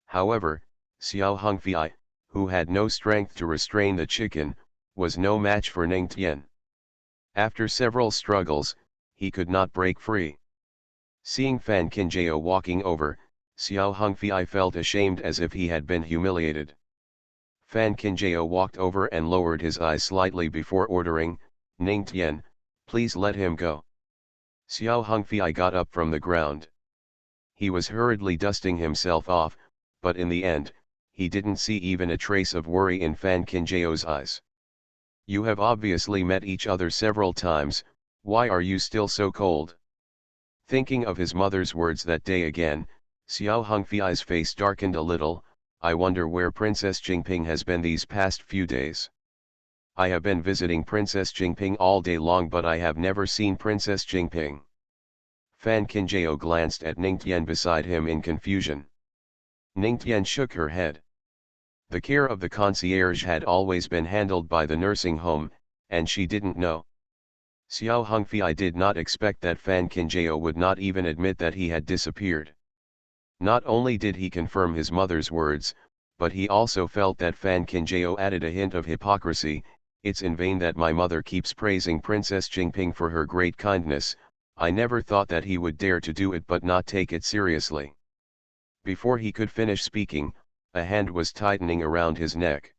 However, Xiao Hongfei, who had no strength to restrain the chicken, was no match for Ning Tian. After several struggles, he could not break free. Seeing Fan Kinjao walking over, Xiao Hongfei felt ashamed as if he had been humiliated. Fan Kinjao walked over and lowered his eyes slightly before ordering, "Ning Tian, please let him go." Xiao Hongfei got up from the ground. He was hurriedly dusting himself off, but in the end, he didn't see even a trace of worry in Fan Kinjao's eyes. "You have obviously met each other several times, why are you still so cold?" Thinking of his mother's words that day again, Xiao Hongfei's face darkened a little. "I wonder where Princess Jingping has been these past few days. I have been visiting Princess Jingping all day long but I have never seen Princess Jingping." Fan Kinjao glanced at Ning Tian beside him in confusion. Ning Tian shook her head. The care of the concierge had always been handled by the nursing home, and she didn't know. Xiao Hongfei did not expect that Fan Qinjiao would not even admit that he had disappeared. Not only did he confirm his mother's words, but he also felt that Fan Qinjiao added a hint of hypocrisy. It's in vain that my mother keeps praising Princess Jingping for her great kindness. I never thought that he would dare to do it but not take it seriously. Before he could finish speaking, a hand was tightening around his neck.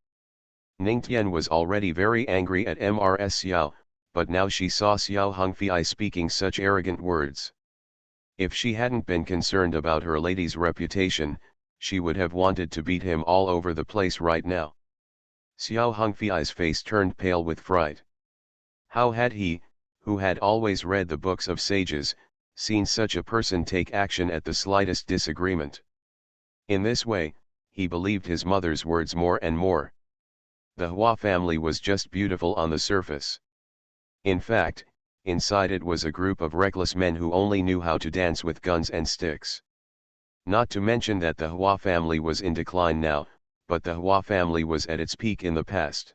Ning Tian was already very angry at Mrs. Xiao, but now she saw Xiao Hongfei speaking such arrogant words. If she hadn't been concerned about her lady's reputation, she would have wanted to beat him all over the place right now. Xiao Hongfei's face turned pale with fright. How had he, who had always read the books of sages, seen such a person take action at the slightest disagreement? In this way, he believed his mother's words more and more. The Hua family was just beautiful on the surface. In fact, inside it was a group of reckless men who only knew how to dance with guns and sticks. Not to mention that the Hua family was in decline now, but the Hua family was at its peak in the past.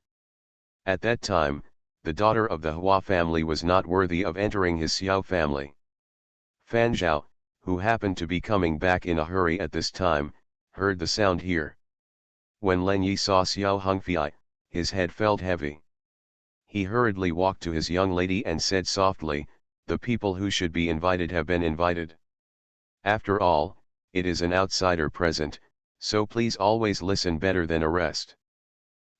At that time, the daughter of the Hua family was not worthy of entering his Xiao family. Fan Zhao, who happened to be coming back in a hurry at this time, heard the sound here. When Len Yi saw Xiao Hongfei, his head felt heavy. He hurriedly walked to his young lady and said softly, "The people who should be invited have been invited. After all, it is an outsider present, so please always listen better than arrest."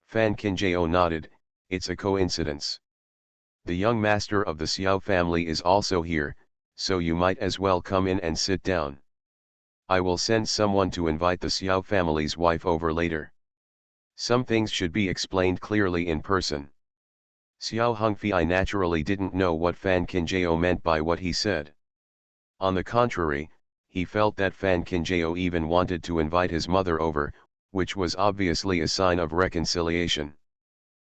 Fan Qinjiao nodded, "It's a coincidence. The young master of the Xiao family is also here, so you might as well come in and sit down. I will send someone to invite the Xiao family's wife over later. Some things should be explained clearly in person." Xiao Hongfei naturally didn't know what Fan Qinjiao meant by what he said. On the contrary, he felt that Fan Qinjiao even wanted to invite his mother over, which was obviously a sign of reconciliation.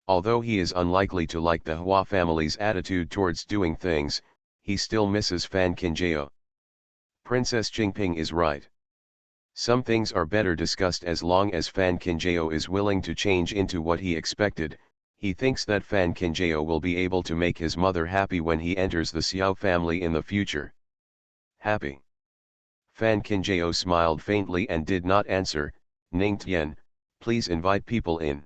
Although he is unlikely to like the Hua family's attitude towards doing things, he still misses Fan Qinjiao. Princess Jingping is right. Some things are better discussed as long as Fan Qinjiao is willing to change into what he expected. He thinks that Fan Qinjiao will be able to make his mother happy when he enters the Xiao family in the future. Happy? Fan Qinjiao smiled faintly and did not answer. "Ning Tian, please invite people in."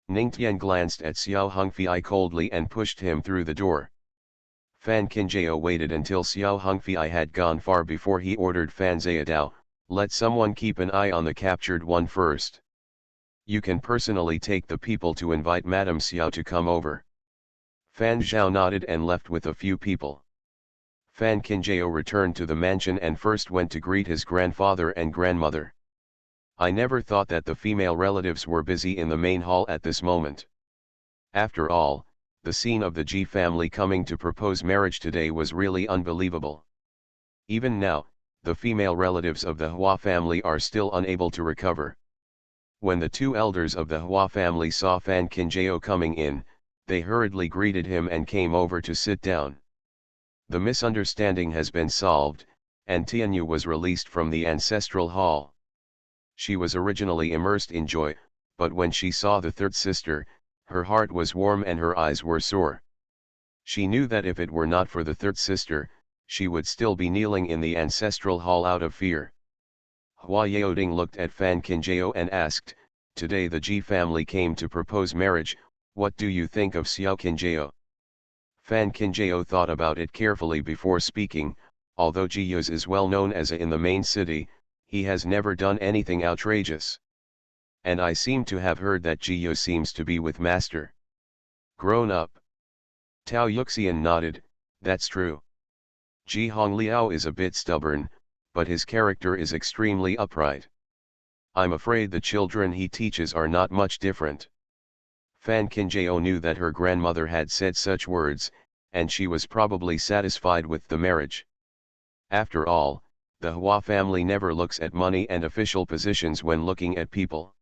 Ning Tian glanced at Xiao Hongfei coldly and pushed him through the door. Fan Qinjiao waited until Xiao Hongfei had gone far before he ordered Fan Zayadao, "Let someone keep an eye on the captured one first. You can personally take the people to invite Madame Xiao to come over." Fan Zhao nodded and left with a few people. Fan Qinjiao returned to the mansion and first went to greet his grandfather and grandmother. I never thought that the female relatives were busy in the main hall at this moment. After all, the scene of the Ji family coming to propose marriage today was really unbelievable. Even now, the female relatives of the Hua family are still unable to recover. When the two elders of the Hua family saw Fan Qinjiao coming in, they hurriedly greeted him and came over to sit down. The misunderstanding has been solved, and Tianyu was released from the ancestral hall. She was originally immersed in joy, but when she saw the third sister, her heart was warm and her eyes were sore. She knew that if it were not for the third sister, she would still be kneeling in the ancestral hall out of fear. Hua Yaoding looked at Fan Qinjiao and asked, "Today the Ji family came to propose marriage, what do you think of Xiao Qinjiao?" Fan Qinjiao thought about it carefully before speaking. Although Jiyuz is well known as in the main city, he has never done anything outrageous. And I seem to have heard that Jiyuz seems to be with Master. Grown up. Tao Yuxian nodded, "That's true. Ji Hongliao is a bit stubborn, but his character is extremely upright. I'm afraid the children he teaches are not much different." Fan Qinjiao knew that her grandmother had said such words, and she was probably satisfied with the marriage. After all, the Hua family never looks at money and official positions when looking at people.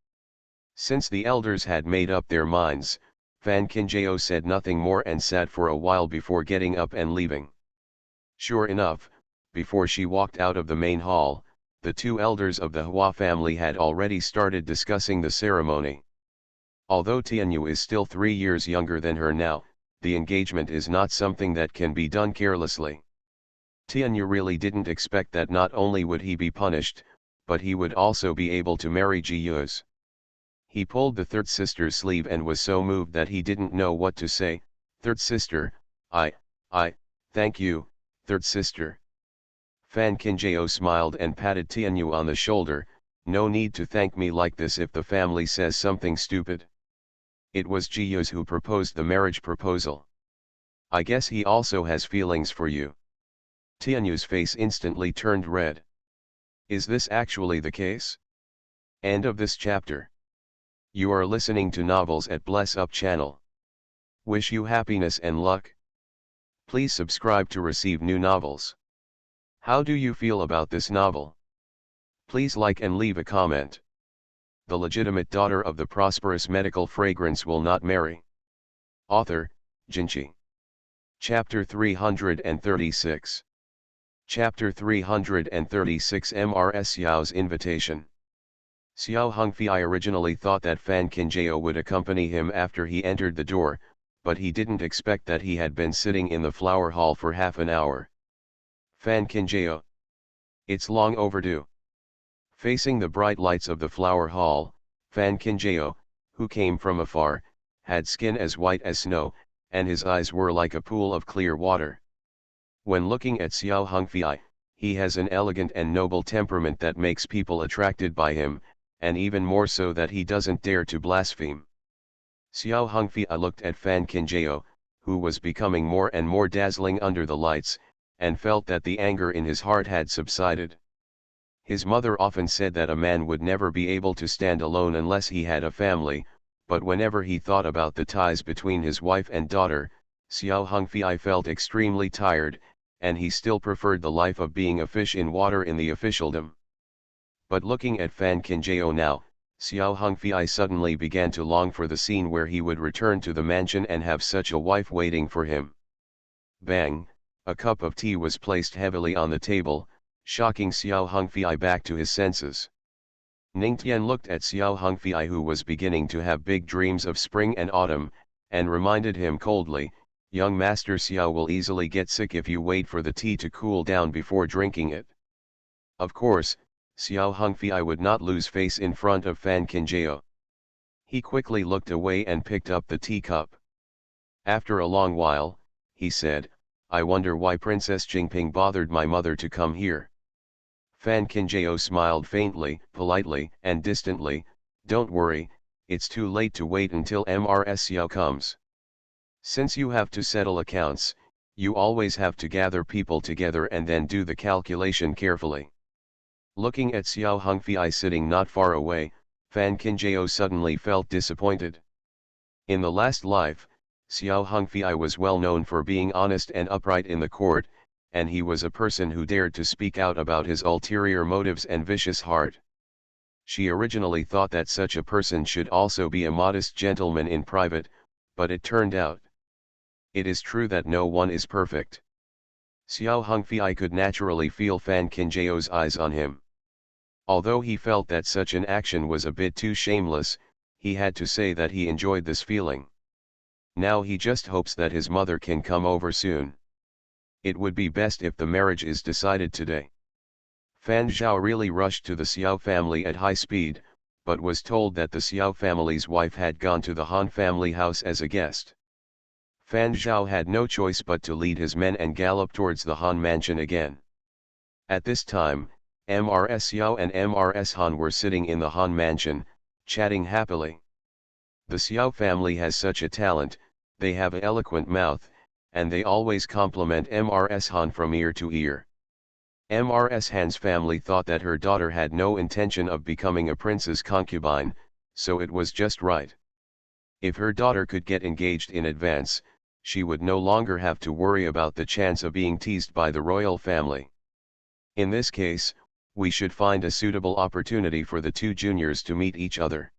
Since the elders had made up their minds, Fan Qinjiao said nothing more and sat for a while before getting up and leaving. Sure enough, before she walked out of the main hall, the two elders of the Hua family had already started discussing the ceremony. Although Tianyu is still 3 years younger than her now, the engagement is not something that can be done carelessly. Tianyu really didn't expect that not only would he be punished, but he would also be able to marry Ji Yu's. He pulled the third sister's sleeve and was so moved that he didn't know what to say. "Third sister, I, thank you, third sister." Fan Qingjao smiled and patted Tianyu on the shoulder. "No need to thank me like this if the family says something stupid. It was Ji Yu's who proposed the marriage proposal. I guess he also has feelings for you." Tianyu's face instantly turned red. Is this actually the case? End of this chapter. You are listening to Novels at Bless Up channel. Wish you happiness and luck. Please subscribe to receive new novels. How do you feel about this novel? Please like and leave a comment. The legitimate daughter of the prosperous medical fragrance will not marry. Author, Jinchi. Chapter 336. Chapter 336 MRS Xiao's Invitation. Xiao Hongfei originally thought that Fan Qingjao would accompany him after he entered the door, but he didn't expect that he had been sitting in the flower hall for half an hour. "Fan Qingjao. It's long overdue." Facing the bright lights of the flower hall, Fan Qingjao, who came from afar, had skin as white as snow, and his eyes were like a pool of clear water. When looking at Xiao Hongfei, he has an elegant and noble temperament that makes people attracted by him, and even more so that he doesn't dare to blaspheme. Xiao Hongfei looked at Fan Qingjao, who was becoming more and more dazzling under the lights, and felt that the anger in his heart had subsided. His mother often said that a man would never be able to stand alone unless he had a family, but whenever he thought about the ties between his wife and daughter, Xiao Hongfei felt extremely tired, and he still preferred the life of being a fish in water in the officialdom. But looking at Fan Qingjao now, Xiao Hongfei suddenly began to long for the scene where he would return to the mansion and have such a wife waiting for him. Bang! A cup of tea was placed heavily on the table, shocking Xiao Hongfei back to his senses. Ningtian looked at Xiao Hongfei, who was beginning to have big dreams of spring and autumn, and reminded him coldly, "Young Master Xiao will easily get sick if you wait for the tea to cool down before drinking it." Of course, Xiao Hongfei would not lose face in front of Fan Qingjao. He quickly looked away and picked up the teacup. After a long while, he said, "I wonder why Princess Jingping bothered my mother to come here." Fan Qingjao smiled faintly, politely, and distantly, "Don't worry, it's too late to wait until MRS Xiao comes. Since you have to settle accounts, you always have to gather people together and then do the calculation carefully." Looking at Xiao Hongfei sitting not far away, Fan Qingjao suddenly felt disappointed. In the last life, Xiao Hongfei was well known for being honest and upright in the court, and he was a person who dared to speak out about his ulterior motives and vicious heart. She originally thought that such a person should also be a modest gentleman in private, but it turned out. It is true that no one is perfect. Xiao Hongfei could naturally feel Fan Qingjiao's eyes on him. Although he felt that such an action was a bit too shameless, he had to say that he enjoyed this feeling. Now he just hopes that his mother can come over soon. It would be best if the marriage is decided today. Fan Zhao really rushed to the Xiao family at high speed, but was told that the Xiao family's wife had gone to the Han family house as a guest. Fan Zhao had no choice but to lead his men and gallop towards the Han mansion again. At this time, MRS Xiao and MRS Han were sitting in the Han mansion, chatting happily. The Xiao family has such a talent, they have an eloquent mouth, and they always compliment MRS Han from ear to ear. MRS Han's family thought that her daughter had no intention of becoming a prince's concubine, so it was just right. If her daughter could get engaged in advance, she would no longer have to worry about the chance of being teased by the royal family. In this case, we should find a suitable opportunity for the two juniors to meet each other.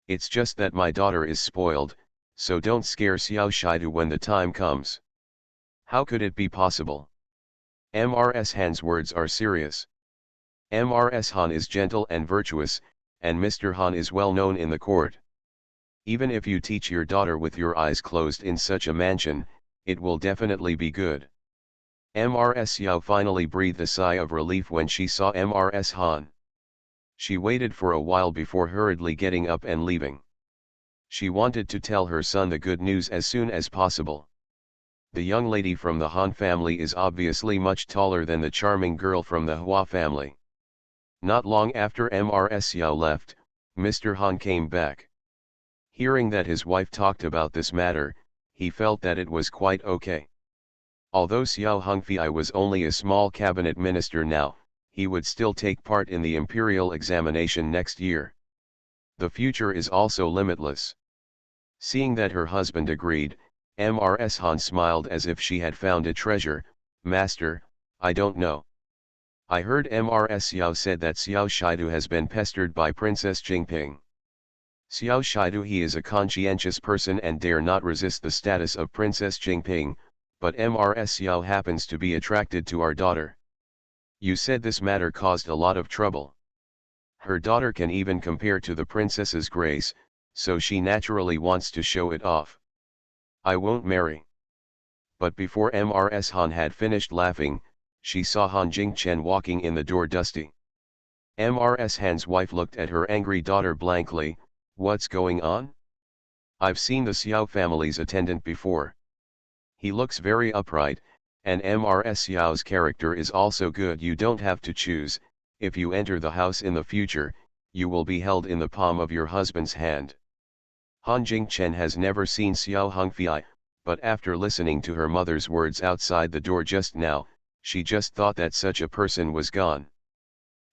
It's just that my daughter is spoiled, so don't scare Xiao Shidu when the time comes. How could it be possible? MRS Han's words are serious. MRS Han is gentle and virtuous, and Mr. Han is well known in the court. Even if you teach your daughter with your eyes closed in such a mansion, it will definitely be good. Mrs. Yao finally breathed a sigh of relief when she saw Mrs. Han. She waited for a while before hurriedly getting up and leaving. She wanted to tell her son the good news as soon as possible. The young lady from the Han family is obviously much taller than the charming girl from the Hua family. Not long after Mrs. Yao left, Mr. Han came back. Hearing that his wife talked about this matter, he felt that it was quite okay. Although Xiao Hongfei was only a small cabinet minister now, he would still take part in the imperial examination next year. The future is also limitless. Seeing that her husband agreed, Mrs. Han smiled as if she had found a treasure. Master, I don't know. I heard Mrs. Xiao said that Xiao Shidu has been pestered by Princess Jingping. Xiao Shidu, he is a conscientious person and dare not resist the status of Princess Jingping, but Mrs. Xiao happens to be attracted to our daughter. You said this matter caused a lot of trouble. Her daughter can even compare to the princess's grace, so she naturally wants to show it off. I won't marry. But before Mrs. Han had finished laughing, she saw Han Jingchen walking in the door dusty. Mrs. Han's wife looked at her angry daughter blankly. What's going on? I've seen the Xiao family's attendant before. He looks very upright, and Mrs. Xiao's character is also good. You don't have to choose. If you enter the house in the future, you will be held in the palm of your husband's hand. Han Jingchen has never seen Xiao Hongfei, but after listening to her mother's words outside the door just now, she just thought that such a person was gone.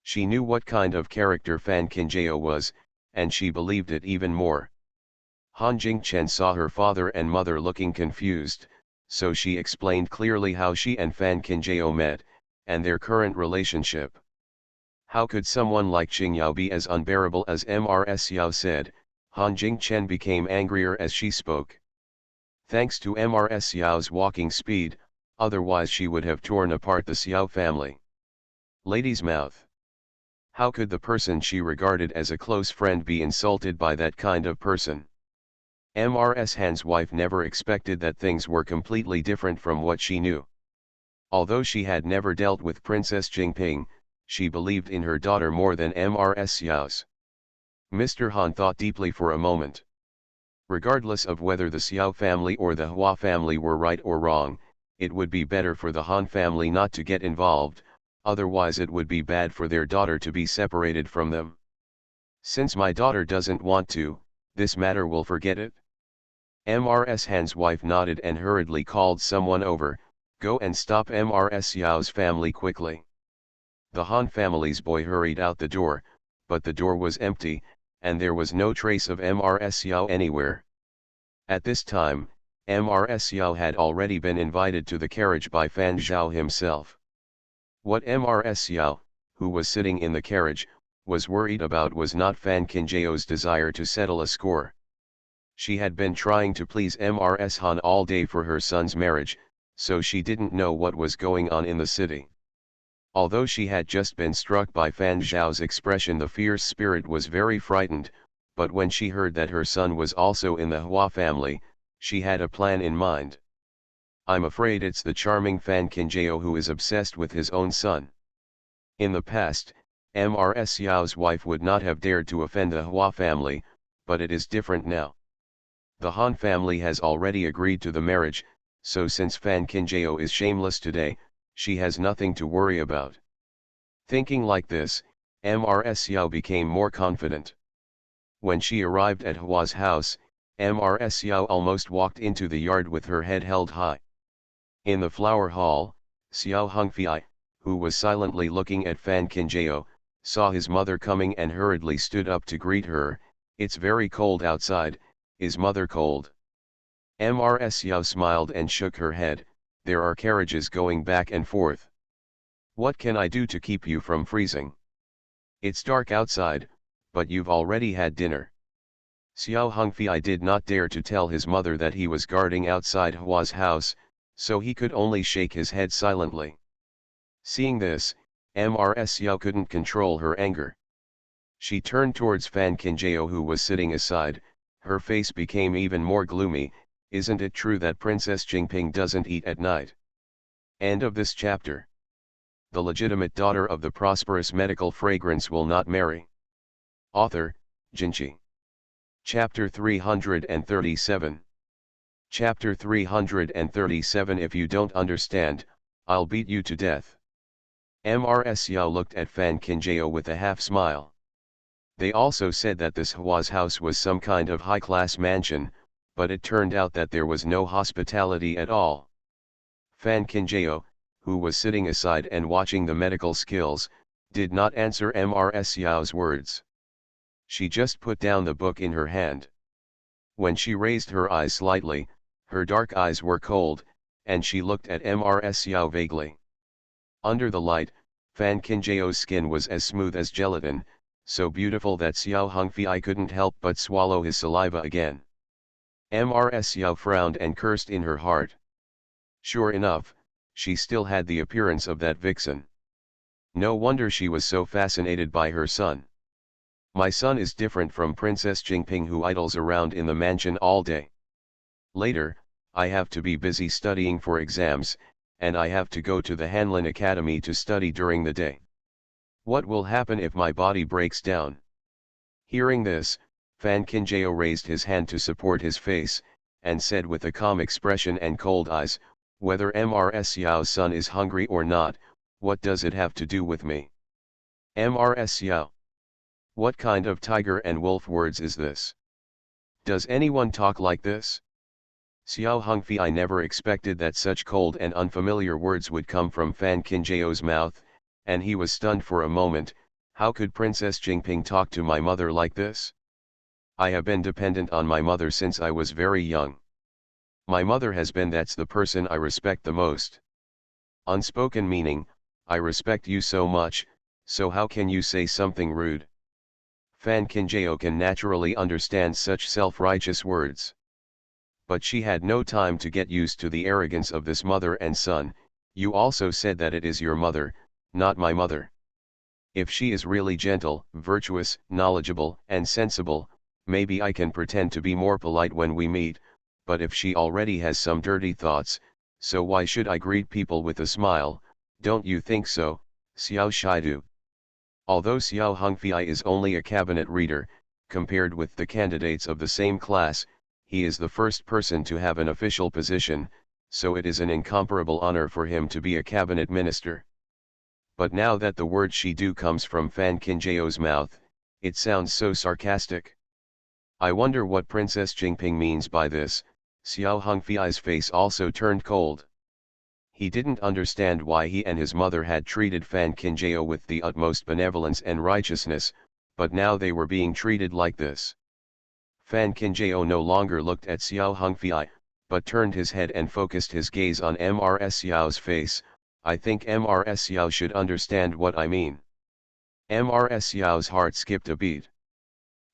She knew what kind of character Fan Qinjiao was, and she believed it even more. Han Jingchen saw her father and mother looking confused, so she explained clearly how she and Fan Qinjiao met, and their current relationship. How could someone like Qingyao be as unbearable as Mrs. Xiao said? Han Jingchen became angrier as she spoke. Thanks to Mrs. Xiao's walking speed, otherwise she would have torn apart the Xiao family. Lady's mouth. How could the person she regarded as a close friend be insulted by that kind of person? Mrs. Han's wife never expected that things were completely different from what she knew. Although she had never dealt with Princess Jingping, she believed in her daughter more than Mrs. Xiao's. Mr. Han thought deeply for a moment. Regardless of whether the Xiao family or the Hua family were right or wrong, it would be better for the Han family not to get involved, otherwise it would be bad for their daughter to be separated from them. Since my daughter doesn't want to, this matter will forget it. Mrs. Han's wife nodded and hurriedly called someone over. Go and stop Mrs. Xiao's family quickly. The Han family's boy hurried out the door, but the door was empty, and there was no trace of Mrs. Xiao anywhere. At this time, Mrs. Xiao had already been invited to the carriage by Fan Zhao himself. What Mrs. Xiao, who was sitting in the carriage, was worried about was not Fan Qinjiao's desire to settle a score. She had been trying to please Mrs. Han all day for her son's marriage, so she didn't know what was going on in the city. Although she had just been struck by Fan Zhao's expression, the fierce spirit was very frightened, but when she heard that her son was also in the Hua family, she had a plan in mind. I'm afraid it's the charming Fan Qinjiao who is obsessed with his own son. In the past, Mrs. Xiao's wife would not have dared to offend the Hua family, but it is different now. The Han family has already agreed to the marriage, so since Fan Qinjiao is shameless today, she has nothing to worry about. Thinking like this, Mrs. Xiao became more confident. When she arrived at Hua's house, Mrs. Xiao almost walked into the yard with her head held high. In the flower hall, Xiao Hongfei, who was silently looking at Fan Qinjiao, saw his mother coming and hurriedly stood up to greet her. It's very cold outside. Is mother cold? Mrs. Xiao smiled and shook her head. There are carriages going back and forth. What can I do to keep you from freezing? It's dark outside, but you've already had dinner. Xiao Hongfei did not dare to tell his mother that he was guarding outside Hua's house, so he could only shake his head silently. Seeing this, Mrs. Xiao couldn't control her anger. She turned towards Fan Qinjiao, who was sitting aside. Her face became even more gloomy. Isn't it true that Princess Jingping doesn't eat at night? End of this chapter. The legitimate daughter of the prosperous medical fragrance will not marry. Author, Jinchi. Chapter 337. Chapter 337. If you don't understand, I'll beat you to death. Mrs. Xiao looked at Fan Qinjiao with a half smile. They also said that this Hua's house was some kind of high-class mansion, but it turned out that there was no hospitality at all. Fan Qinjiao, who was sitting aside and watching the medical skills, did not answer Mrs. Xiao's words. She just put down the book in her hand. When she raised her eyes slightly, her dark eyes were cold, and she looked at Mrs. Xiao vaguely. Under the light, Fan Qinjiao's skin was as smooth as gelatin, so beautiful that Xiao Hongfei couldn't help but swallow his saliva again. Mrs. Xiao frowned and cursed in her heart. Sure enough, she still had the appearance of that vixen. No wonder she was so fascinated by her son. My son is different from Princess Jingping, who idles around in the mansion all day. Later, I have to be busy studying for exams, and I have to go to the Hanlin Academy to study during the day. What will happen if my body breaks down? Hearing this, Fan Qinjiao raised his hand to support his face, and said with a calm expression and cold eyes, "Whether Mrs. Xiao's son is hungry or not, what does it have to do with me?" Mrs. Xiao. What kind of tiger and wolf words is this? Does anyone talk like this? Xiao Hongfei, I never expected that such cold and unfamiliar words would come from Fan Qinjiao's mouth, and he was stunned for a moment. How could Princess Jingping talk to my mother like this? I have been dependent on my mother since I was very young. My mother has been that's the person I respect the most. Unspoken meaning, I respect you so much, so how can you say something rude? Fan Qinjiao can naturally understand such self-righteous words. But she had no time to get used to the arrogance of this mother and son. You also said that it is your mother, not my mother. If she is really gentle, virtuous, knowledgeable, and sensible, maybe I can pretend to be more polite when we meet, but if she already has some dirty thoughts, so why should I greet people with a smile? Don't you think so, Xiao Shidu? Although Xiao Hongfei is only a cabinet reader, compared with the candidates of the same class, he is the first person to have an official position, so it is an incomparable honor for him to be a cabinet minister. But now that the word Shidu comes from Fan Qinjiao's mouth, it sounds so sarcastic. I wonder what Princess Jingping means by this. Xiao Hongfei's face also turned cold. He didn't understand why he and his mother had treated Fan Qinjiao with the utmost benevolence and righteousness, but now they were being treated like this. Fan Qinjiao no longer looked at Xiao Hongfei, but turned his head and focused his gaze on Mrs. Xiao's face. I think Mrs. Xiao should understand what I mean. Mrs. Xiao's heart skipped a beat.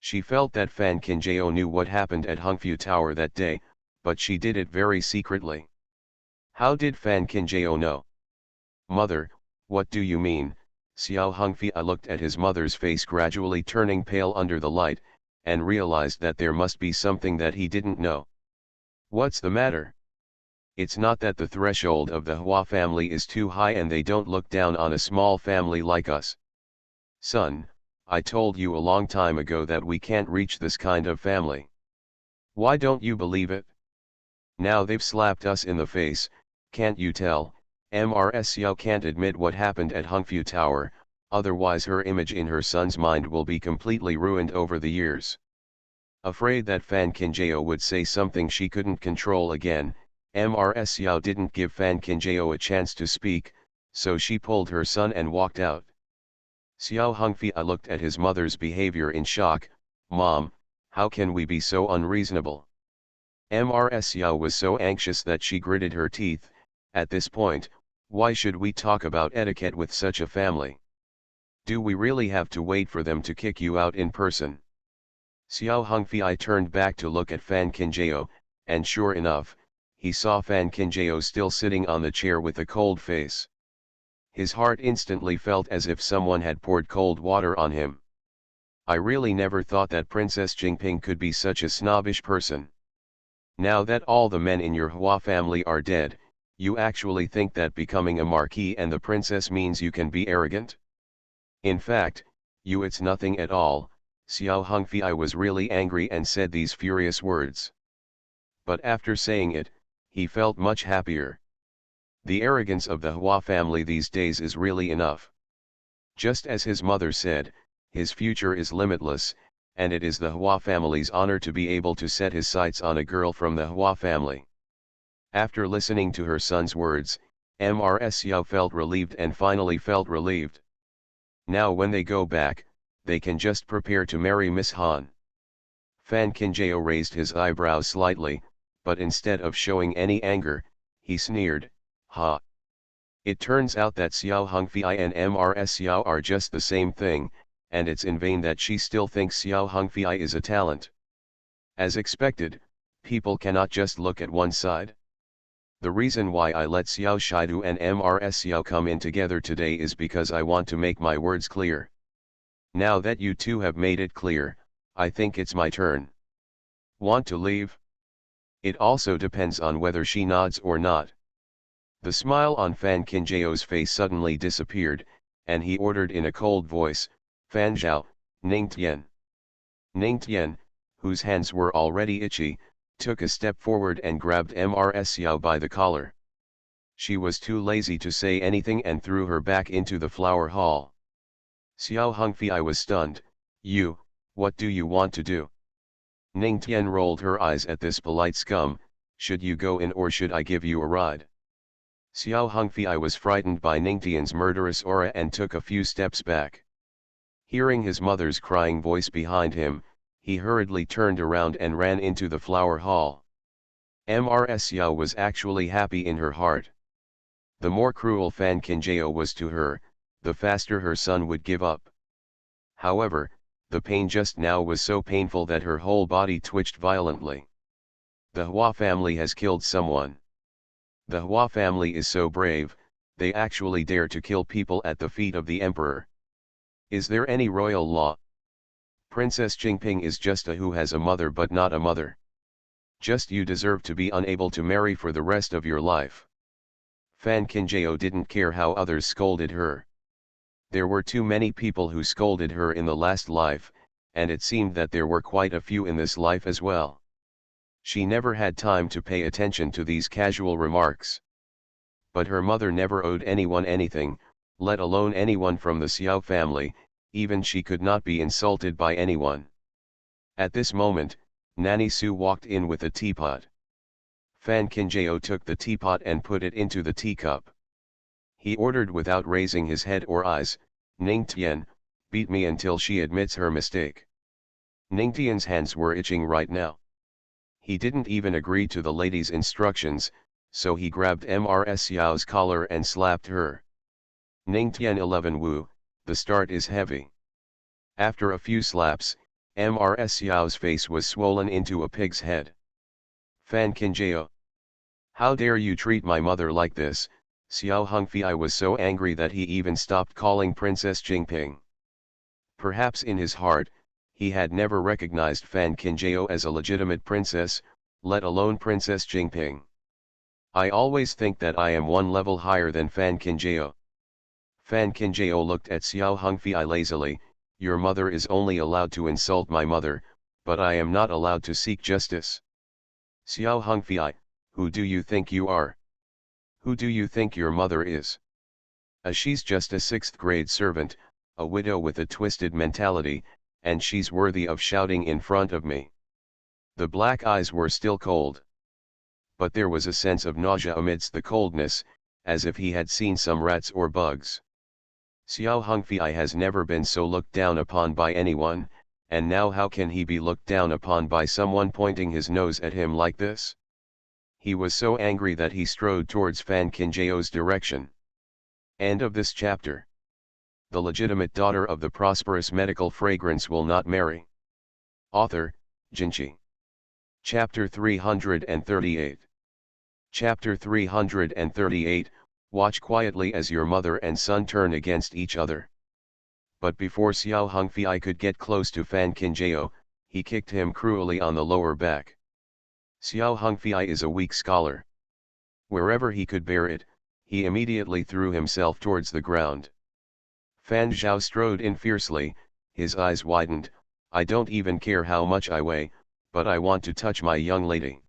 She felt that Fan Qinjiao knew what happened at Hongfu Tower that day, but she did it very secretly. How did Fan Qinjiao know? Mother, what do you mean? Xiao Hongfei looked at his mother's face gradually turning pale under the light, and realized that there must be something that he didn't know. What's the matter? It's not that the threshold of the Hua family is too high and they don't look down on a small family like us. Son, I told you a long time ago that we can't reach this kind of family. Why don't you believe it? Now they've slapped us in the face, can't you tell? Mrs. Xiao can't admit what happened at Hongfu Tower, otherwise her image in her son's mind will be completely ruined over the years. Afraid that Fan Qinjiao would say something she couldn't control again, Mrs. Xiao didn't give Fan Qinjiao a chance to speak, so she pulled her son and walked out. Xiao Hongfei looked at his mother's behavior in shock. Mom, how can we be so unreasonable? Mrs. Xiao was so anxious that she gritted her teeth. At this point, why should we talk about etiquette with such a family? Do we really have to wait for them to kick you out in person? Xiao Hongfei turned back to look at Fan Qinjiao, and sure enough, he saw Fan Qinjiao still sitting on the chair with a cold face. His heart instantly felt as if someone had poured cold water on him. I really never thought that Princess Jingping could be such a snobbish person. Now that all the men in your Hua family are dead, you actually think that becoming a marquis and the princess means you can be arrogant? In fact, it's nothing at all." Xiao Hongfei was really angry and said these furious words. But after saying it, he felt much happier. The arrogance of the Hua family these days is really enough. Just as his mother said, his future is limitless, and it is the Hua family's honor to be able to set his sights on a girl from the Hua family. After listening to her son's words, Mrs. Xiao felt relieved and finally felt relieved. Now when they go back, they can just prepare to marry Miss Han. Fan Qinjiao raised his eyebrows slightly, but instead of showing any anger, he sneered, "Ha! It turns out that Xiao Hongfei and Mrs. Xiao are just the same thing, and it's in vain that she still thinks Xiao Hongfei is a talent. As expected, people cannot just look at one side. The reason why I let Xiao Shidu and Mrs. Xiao come in together today is because I want to make my words clear. Now that you two have made it clear, I think it's my turn. Want to leave? It also depends on whether she nods or not." The smile on Fan Qinjiao's face suddenly disappeared, and he ordered in a cold voice, "Fan Zhao, Ning Tian." Ning Tian, whose hands were already itchy, took a step forward and grabbed Mrs. Xiao by the collar. She was too lazy to say anything and threw her back into the flower hall. Xiao Hongfei was stunned. What do you want to do?" Ning Tian rolled her eyes at this polite scum. "Should you go in or should I give you a ride?" Xiao Hongfei was frightened by Ning Tian's murderous aura and took a few steps back. Hearing his mother's crying voice behind him, he hurriedly turned around and ran into the flower hall. Mrs. Xiao was actually happy in her heart. The more cruel Fan Qinjiao was to her, the faster her son would give up. However, the pain just now was so painful that her whole body twitched violently. The Hua family has killed someone. The Hua family is so brave, they actually dare to kill people at the feet of the emperor. Is there any royal law? Princess Jingping is just a who has a mother but not a mother. Just you deserve to be unable to marry for the rest of your life. Fan Qinjiao didn't care how others scolded her. There were too many people who scolded her in the last life, and it seemed that there were quite a few in this life as well. She never had time to pay attention to these casual remarks. But her mother never owed anyone anything, let alone anyone from the Xiao family. Even she could not be insulted by anyone. At this moment, Nanny Su walked in with a teapot. Fan Qinjiao took the teapot and put it into the teacup. He ordered without raising his head or eyes, "Ning Tian, beat me until she admits her mistake." Ning Tian's hands were itching right now. He didn't even agree to the lady's instructions, so he grabbed Mrs. Xiao's collar and slapped her. Ning Tian 11 Wu. The start is heavy. After a few slaps, Mrs. Xiao's face was swollen into a pig's head. Fan Qinjiao. How dare you treat my mother like this? Xiao Hongfei was so angry that he even stopped calling Princess Jingping. Perhaps in his heart, he had never recognized Fan Qinjiao as a legitimate princess, let alone Princess Jingping. I always think that I am one level higher than Fan Qinjiao. Fan Qinjiao looked at Xiao Hongfei lazily. Your mother is only allowed to insult my mother, but I am not allowed to seek justice. Xiao Hongfei, who do you think you are? Who do you think your mother is? She's just a 6th grade servant, a widow with a twisted mentality, and she's worthy of shouting in front of me. The black eyes were still cold. But there was a sense of nausea amidst the coldness, as if he had seen some rats or bugs. Xiao Hongfei has never been so looked down upon by anyone, and now how can he be looked down upon by someone pointing his nose at him like this? He was so angry that he strode towards Fan Qinjiao's direction. End of this chapter. The legitimate daughter of the prosperous medical fragrance will not marry. Author, Jinchi. Chapter 338. Chapter 338, Watch quietly as your mother and son turn against each other. But before Xiao Hongfei could get close to Fan Qinjiao, he kicked him cruelly on the lower back. Xiao Hongfei is a weak scholar. Wherever he could bear it, he immediately threw himself towards the ground. Fan Zhao strode in fiercely, his eyes widened. I don't even care how much I weigh, but I want to touch my young lady.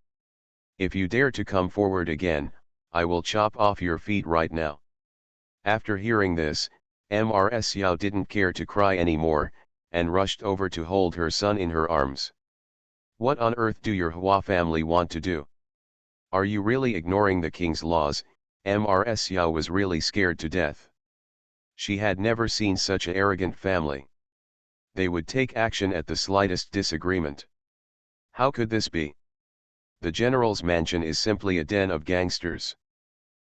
If you dare to come forward again, I will chop off your feet right now. After hearing this, Mrs. Xiao didn't care to cry anymore, and rushed over to hold her son in her arms. What on earth do your Hua family want to do? Are you really ignoring the king's laws? Mrs. Xiao was really scared to death. She had never seen such an arrogant family. They would take action at the slightest disagreement. How could this be? The general's mansion is simply a den of gangsters.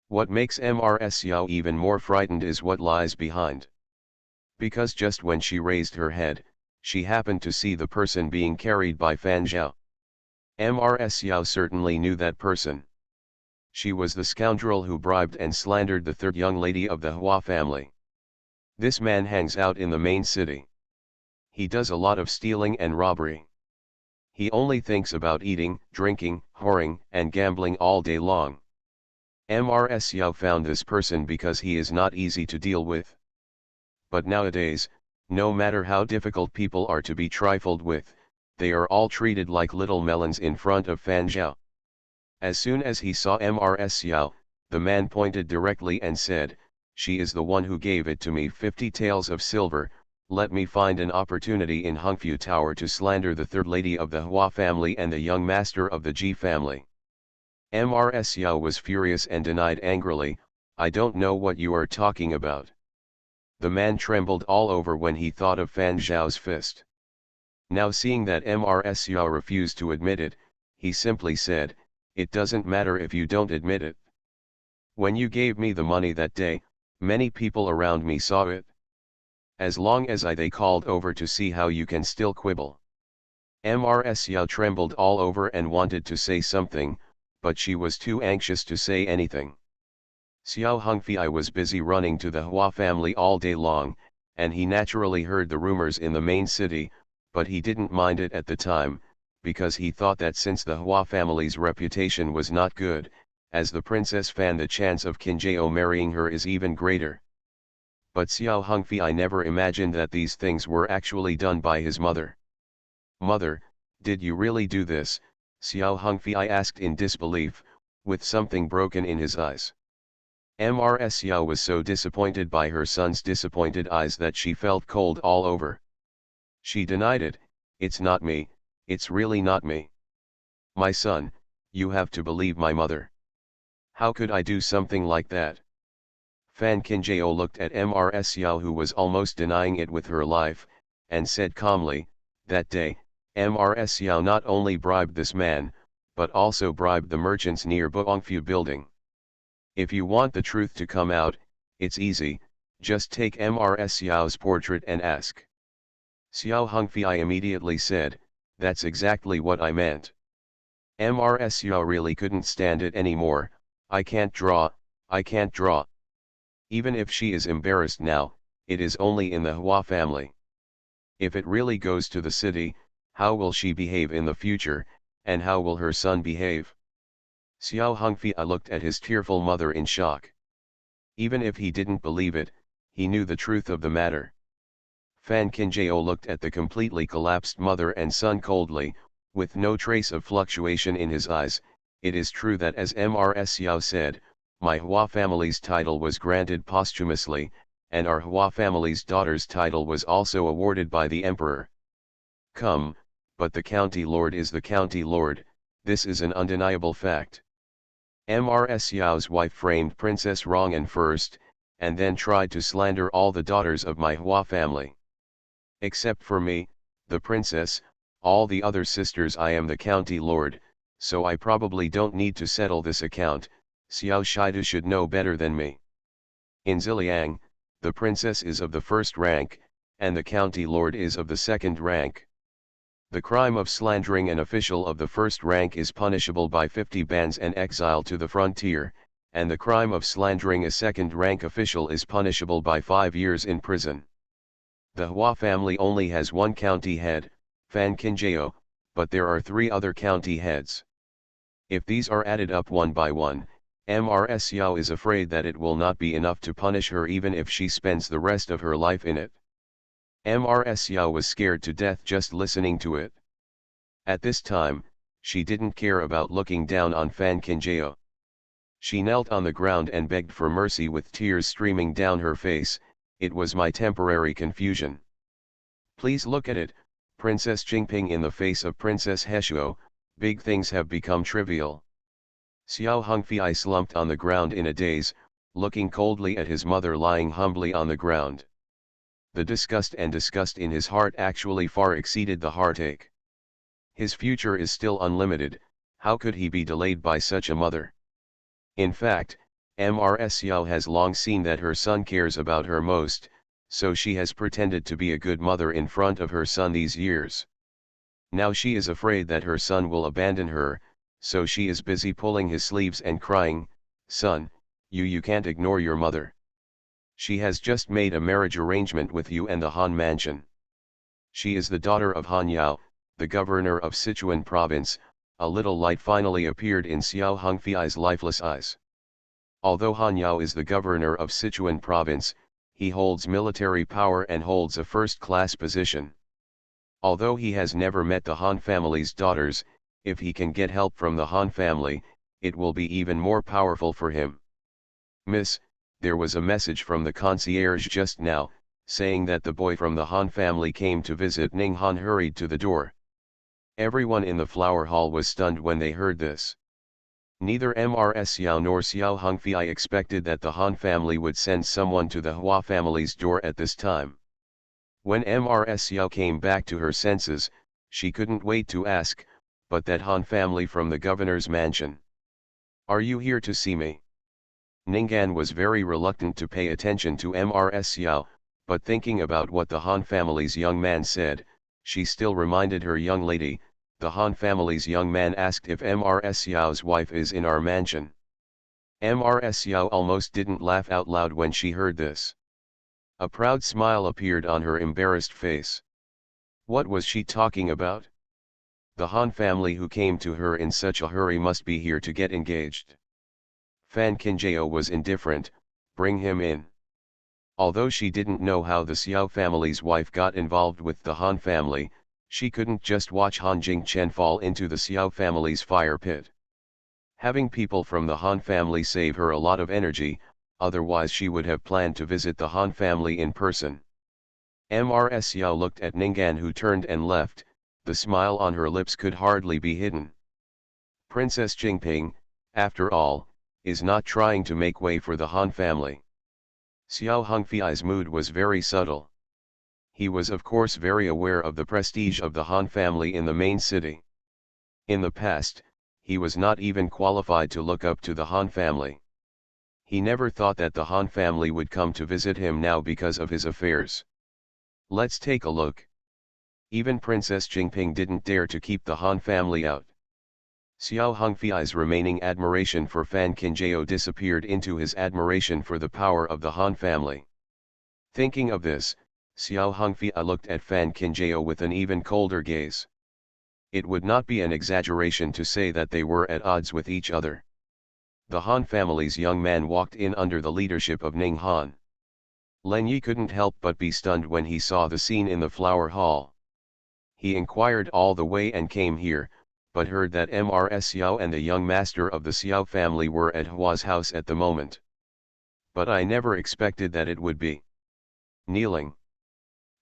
What makes Mrs. Xiao even more frightened is what lies behind. Because just when she raised her head, she happened to see the person being carried by Fan Zhao. Mrs. Xiao certainly knew that person. She was the scoundrel who bribed and slandered the third young lady of the Hua family. This man hangs out in the main city. He does a lot of stealing and robbery. He only thinks about eating, drinking, whoring, and gambling all day long. Mrs. Xiao found this person because he is not easy to deal with. But nowadays, no matter how difficult people are to be trifled with, they are all treated like little melons in front of Fan Zhao. As soon as he saw Mrs. Xiao, the man pointed directly and said, "She is the one who gave it to me 50 taels of silver. Let me find an opportunity in Hongfu Tower to slander the third lady of the Hua family and the young master of the Ji family." Mrs. Xiao was furious and denied angrily, "I don't know what you are talking about." The man trembled all over when he thought of Fan Zhao's fist. Now seeing that Mrs. Xiao refused to admit it, he simply said, "It doesn't matter if you don't admit it. When you gave me the money that day, many people around me saw it. As long as they called over to see how you can still quibble." Mrs. Xiao trembled all over and wanted to say something, but she was too anxious to say anything. Xiao Hongfei was busy running to the Hua family all day long, and he naturally heard the rumors in the main city, but he didn't mind it at the time, because he thought that since the Hua family's reputation was not good, as the Princess Fan, the chance of Qinjiao marrying her is even greater. But Xiao Hongfei never imagined that these things were actually done by his mother. "Mother, did you really do this?" Xiao Hongfei asked in disbelief, with something broken in his eyes. Mrs. Xiao was so disappointed by her son's disappointed eyes that she felt cold all over. She denied it. "It's not me, it's really not me. My son, you have to believe my mother. How could I do something like that?" Fan Qinjiao looked at Mrs. Xiao, who was almost denying it with her life, and said calmly, "That day, Mrs. Xiao not only bribed this man, but also bribed the merchants near Buongfu building. If you want the truth to come out, it's easy, just take Mrs. Xiao's portrait and ask." Xiao Hongfei immediately said, "That's exactly what I meant." Mrs. Xiao really couldn't stand it anymore. I can't draw. Even if she is embarrassed now, it is only in the Hua family. If it really goes to the city, how will she behave in the future, and how will her son behave? Xiao Hongfei looked at his tearful mother in shock. Even if he didn't believe it, he knew the truth of the matter. Fan Qinjiao looked at the completely collapsed mother and son coldly, with no trace of fluctuation in his eyes. "It is true that, as Mrs. Xiao said, my Hua family's title was granted posthumously, and our Hua family's daughter's title was also awarded by the emperor. Come, but the county lord is the county lord, this is an undeniable fact. Mrs. Xiao's wife framed Princess Rong'an first, and then tried to slander all the daughters of my Hua family. Except for me, the princess, all the other sisters, I am the county lord, so I probably don't need to settle this account. Xiao Shidu should know better than me. In Ziliang, the princess is of the first rank, and the county lord is of the second rank. The crime of slandering an official of the first rank is punishable by 50 bans and exile to the frontier, and the crime of slandering a second-rank official is punishable by 5 years in prison. The Hua family only has one county head, Fan Kinjao, but there are 3 other county heads. If these are added up one by one, Mrs. Xiao is afraid that it will not be enough to punish her even if she spends the rest of her life in it. Mrs. Xiao was scared to death just listening to it. At this time, she didn't care about looking down on Fan Kinjao. She knelt on the ground and begged for mercy with tears streaming down her face. It was my temporary confusion. Please look at it, Princess Jingping. In the face of Princess Heshuo, big things have become trivial. Xiao Hongfei slumped on the ground in a daze, looking coldly at his mother lying humbly on the ground. The disgust in his heart actually far exceeded the heartache. His future is still unlimited, how could he be delayed by such a mother? In fact, Mrs. Xiao has long seen that her son cares about her most, so she has pretended to be a good mother in front of her son these years. Now she is afraid that her son will abandon her, so she is busy pulling his sleeves and crying, "Son, you can't ignore your mother. She has just made a marriage arrangement with you and the Han mansion. She is the daughter of Han Yao, the governor of Sichuan province." A little light finally appeared in Xiao Hongfei's lifeless eyes. Although Han Yao is the governor of Sichuan province, he holds military power and holds a first-class position. Although he has never met the Han family's daughters, if he can get help from the Han family, it will be even more powerful for him. "Miss, there was a message from the concierge just now, saying that the boy from the Han family came to visit." Ning Han hurried to the door. Everyone in the flower hall was stunned when they heard this. Neither Mrs. Xiao nor Xiao Hongfei expected that the Han family would send someone to the Hua family's door at this time. When Mrs. Xiao came back to her senses, she couldn't wait to ask, "But that Han family from the governor's mansion? Are you here to see me?" Ning'an was very reluctant to pay attention to Mrs. Xiao, but thinking about what the Han family's young man said, she still reminded her young lady, "The Han family's young man asked if Mrs. Xiao's wife is in our mansion." Mrs. Xiao almost didn't laugh out loud when she heard this. A proud smile appeared on her embarrassed face. What was she talking about? The Han family who came to her in such a hurry must be here to get engaged. Fan Kinjao was indifferent, "Bring him in." Although she didn't know how the Xiao family's wife got involved with the Han family, she couldn't just watch Han Jingchen fall into the Xiao family's fire pit. Having people from the Han family save her a lot of energy, otherwise she would have planned to visit the Han family in person. Mrs. Xiao looked at Ning'an, who turned and left. The smile on her lips could hardly be hidden. Princess Jingping, after all, is not trying to make way for the Han family. Xiao Hongfei's mood was very subtle. He was of course very aware of the prestige of the Han family in the main city. In the past, he was not even qualified to look up to the Han family. He never thought that the Han family would come to visit him now because of his affairs. Let's take a look. Even Princess Jingping didn't dare to keep the Han family out. Xiao Hongfei's remaining admiration for Fan Kinjao disappeared into his admiration for the power of the Han family. Thinking of this, Xiao Hongfei looked at Fan Kinjao with an even colder gaze. It would not be an exaggeration to say that they were at odds with each other. The Han family's young man walked in under the leadership of Ning Han. Len Yi couldn't help but be stunned when he saw the scene in the flower hall. He inquired all the way and came here, but heard that Mrs. Xiao and the young master of the Xiao family were at Hua's house at the moment. But I never expected that it would be. Kneeling.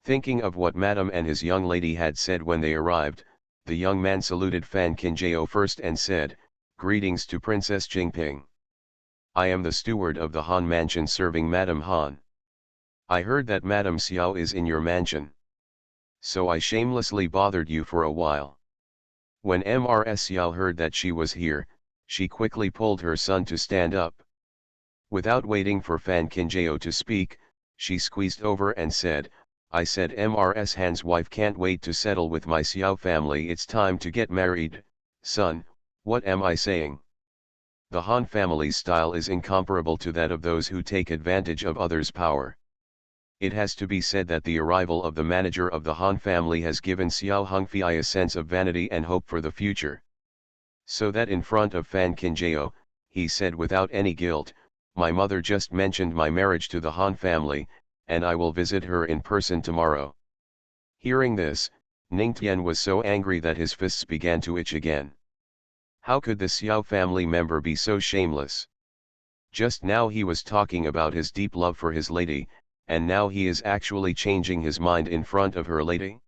Thinking of what Madame and his young lady had said when they arrived, the young man saluted Fan Kinjao first and said, "Greetings to Princess Jingping. I am the steward of the Han mansion serving Madame Han. I heard that Madame Xiao is in your mansion. So I shamelessly bothered you for a while." When Mrs. Xiao heard that she was here, she quickly pulled her son to stand up. Without waiting for Fan Kinjao to speak, she squeezed over and said, "I said Mrs. Han's wife can't wait to settle with my Xiao family. It's time to get married, son, what am I saying? The Han family's style is incomparable to that of those who take advantage of others' power. It has to be said that the arrival of the manager of the Han family has given Xiao Hongfei a sense of vanity and hope for the future. So that in front of Fan Qinjiao, he said without any guilt, "My mother just mentioned my marriage to the Han family, and I will visit her in person tomorrow." Hearing this, Ningtian was so angry that his fists began to itch again. How could the Xiao family member be so shameless? Just now he was talking about his deep love for his lady, and now he is actually changing his mind in front of her lady?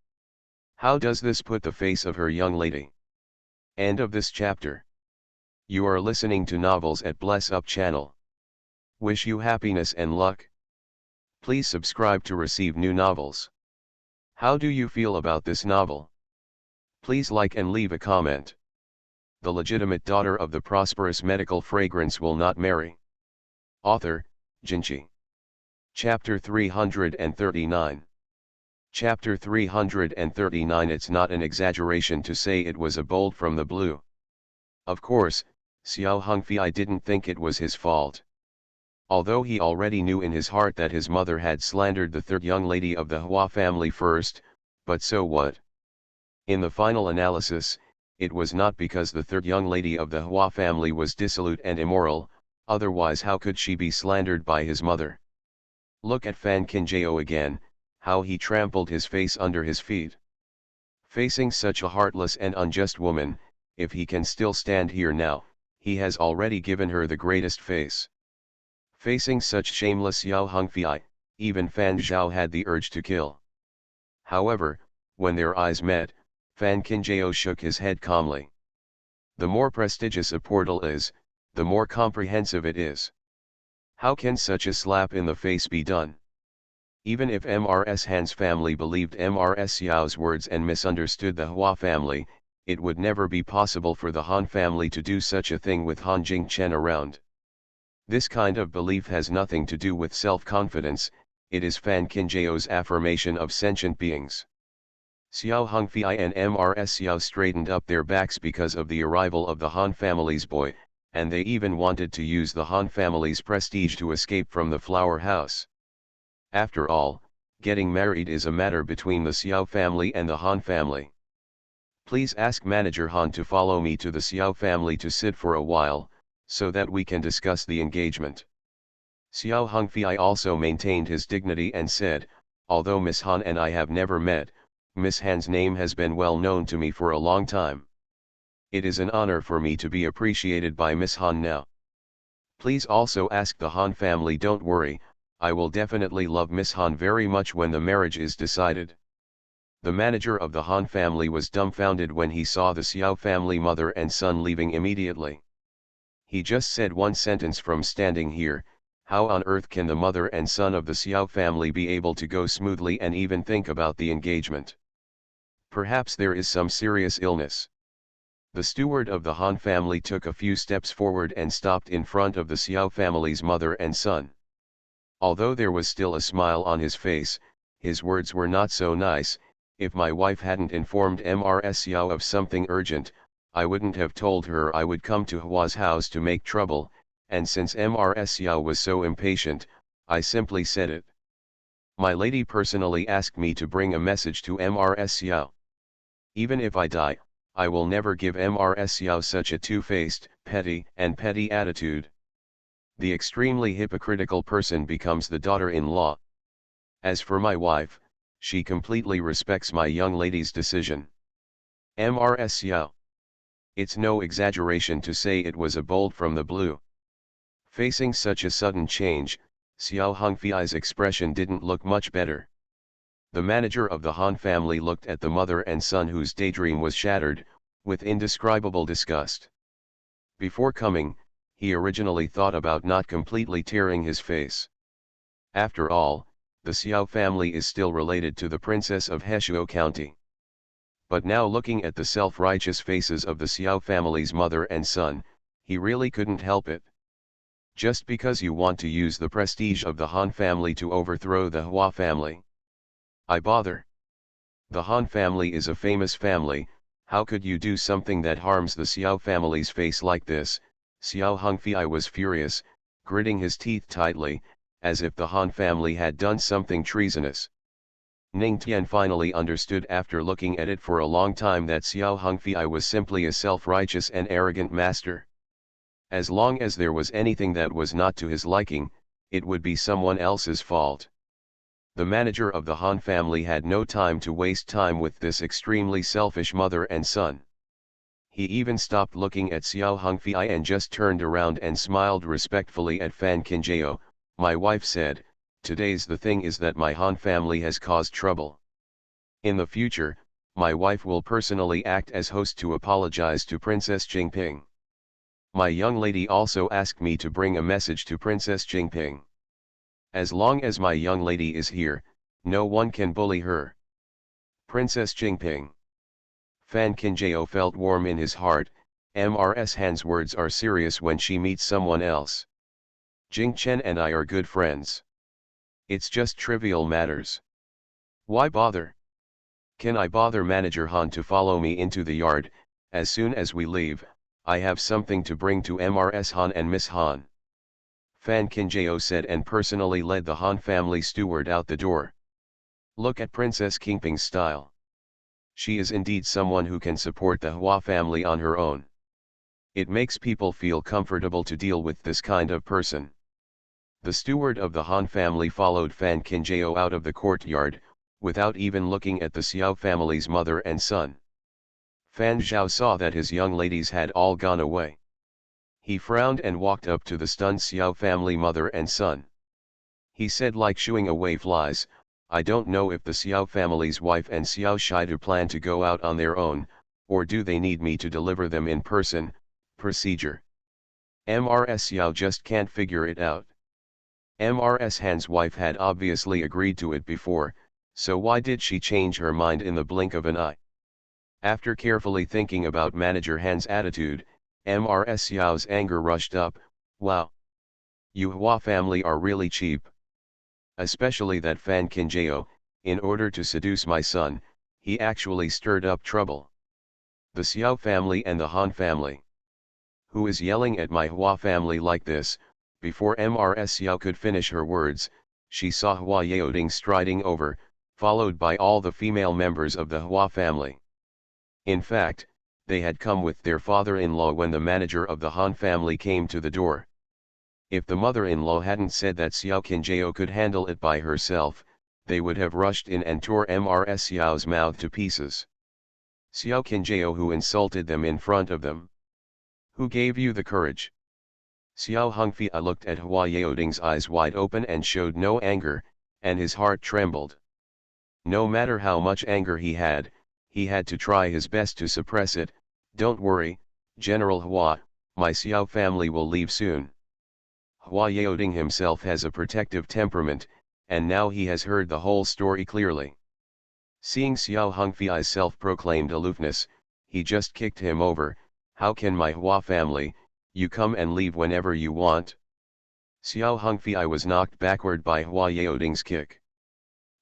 How does this put the face of her young lady? End of this chapter. You are listening to Novels at Bless Up channel. Wish you happiness and luck. Please subscribe to receive new novels. How do you feel about this novel? Please like and leave a comment. The legitimate daughter of the prosperous medical fragrance will not marry. Author, Jinchi. Chapter 339. Chapter 339. It's not an exaggeration to say it was a bolt from the blue. Of course, Xiao Hongfei didn't think it was his fault. Although he already knew in his heart that his mother had slandered the third young lady of the Hua family first, but so what? In the final analysis, it was not because the third young lady of the Hua family was dissolute and immoral, otherwise how could she be slandered by his mother? Look at Fan Qinjiao again, how he trampled his face under his feet. Facing such a heartless and unjust woman, if he can still stand here now, he has already given her the greatest face. Facing such shameless Xiao Hongfei, even Fan Zhao had the urge to kill. However, when their eyes met, Fan Qinjiao shook his head calmly. The more prestigious a portal is, the more comprehensive it is. How can such a slap in the face be done? Even if Mrs. Han's family believed Mrs. Xiao's words and misunderstood the Hua family, it would never be possible for the Han family to do such a thing with Han Jingchen around. This kind of belief has nothing to do with self-confidence, it is Fan Qinjiao's affirmation of sentient beings. Xiao Hongfei and Mrs. Xiao straightened up their backs because of the arrival of the Han family's boy, and they even wanted to use the Han family's prestige to escape from the flower house. After all, getting married is a matter between the Xiao family and the Han family. Please ask Manager Han to follow me to the Xiao family to sit for a while, so that we can discuss the engagement. Xiao Hongfei also maintained his dignity and said, although Miss Han and I have never met, Miss Han's name has been well known to me for a long time. It is an honor for me to be appreciated by Miss Han now. Please also ask the Han family. Don't worry, I will definitely love Miss Han very much when the marriage is decided. The manager of the Han family was dumbfounded when he saw the Xiao family mother and son leaving immediately. He just said one sentence from standing here, how on earth can the mother and son of the Xiao family be able to go smoothly and even think about the engagement? Perhaps there is some serious illness. The steward of the Han family took a few steps forward and stopped in front of the Xiao family's mother and son. Although there was still a smile on his face, his words were not so nice. If my wife hadn't informed Mrs. Xiao of something urgent, I wouldn't have told her I would come to Hua's house to make trouble, and since Mrs. Xiao was so impatient, I simply said it. My lady personally asked me to bring a message to Mrs. Xiao. Even if I die, I will never give Mrs. Xiao such a two-faced, petty attitude. The extremely hypocritical person becomes the daughter-in-law. As for my wife, she completely respects my young lady's decision. Mrs. Xiao. It's no exaggeration to say it was a bolt from the blue. Facing such a sudden change, Xiao Hongfei's expression didn't look much better. The manager of the Han family looked at the mother and son whose daydream was shattered, with indescribable disgust. Before coming, he originally thought about not completely tearing his face. After all, the Xiao family is still related to the princess of Heshuo County. But now looking at the self-righteous faces of the Xiao family's mother and son, he really couldn't help it. Just because you want to use the prestige of the Han family to overthrow the Hua family? I bother. The Han family is a famous family, how could you do something that harms the Xiao family's face like this? Xiao Hongfei was furious, gritting his teeth tightly, as if the Han family had done something treasonous. Ning Tian finally understood after looking at it for a long time that Xiao Hongfei was simply a self-righteous and arrogant master. As long as there was anything that was not to his liking, it would be someone else's fault. The manager of the Han family had no time to waste time with this extremely selfish mother and son. He even stopped looking at Xiao Hongfei and just turned around and smiled respectfully at Fan Qinjiao. My wife said, "Today's the thing is that my Han family has caused trouble. In the future, my wife will personally act as host to apologize to Princess Jingping. My young lady also asked me to bring a message to Princess Jingping. As long as my young lady is here, no one can bully her. Princess Jingping." Fan Qinjiao felt warm in his heart. Mrs. Han's words are serious when she meets someone else. Jing Chen and I are good friends. It's just trivial matters. Why bother? Can I bother Manager Han to follow me into the yard? As soon as we leave, I have something to bring to Mrs. Han and Miss Han. Fan Qinjiao said and personally led the Han family steward out the door. Look at Princess Qingping's style. She is indeed someone who can support the Hua family on her own. It makes people feel comfortable to deal with this kind of person. The steward of the Han family followed Fan Qinjiao out of the courtyard, without even looking at the Xiao family's mother and son. Fan Zhao saw that his young ladies had all gone away. He frowned and walked up to the stunned Xiao family mother and son. He said like shooing away flies, "I don't know if the Xiao family's wife and Xiao Shidu plan to go out on their own, or do they need me to deliver them in person, procedure. Mrs. Xiao just can't figure it out." Mrs. Han's wife had obviously agreed to it before, so why did she change her mind in the blink of an eye? After carefully thinking about Manager Han's attitude, Mrs. Xiao's anger rushed up. Wow! You Hua family are really cheap. Especially that Fan Qinjiao, in order to seduce my son, he actually stirred up trouble. The Xiao family and the Han family. Who is yelling at my Hua family like this? Before Mrs. Xiao could finish her words, she saw Hua Yaoding striding over, followed by all the female members of the Hua family. In fact, they had come with their father-in-law when the manager of the Han family came to the door. If the mother-in-law hadn't said that Xiao Qinjiao could handle it by herself, they would have rushed in and tore Mrs. Xiao's mouth to pieces. Xiao Qinjiao who insulted them in front of them. Who gave you the courage? Xiao Hongfei looked at Hua Yaoding's eyes wide open and showed no anger, and his heart trembled. No matter how much anger he had to try his best to suppress it. Don't worry, General Hua, my Xiao family will leave soon. Hua Yaoding himself has a protective temperament, and now he has heard the whole story clearly. Seeing Xiao Hongfei's self-proclaimed aloofness, he just kicked him over. How can my Hua family, you come and leave whenever you want? Xiao Hongfei was knocked backward by Hua Yaoding's kick.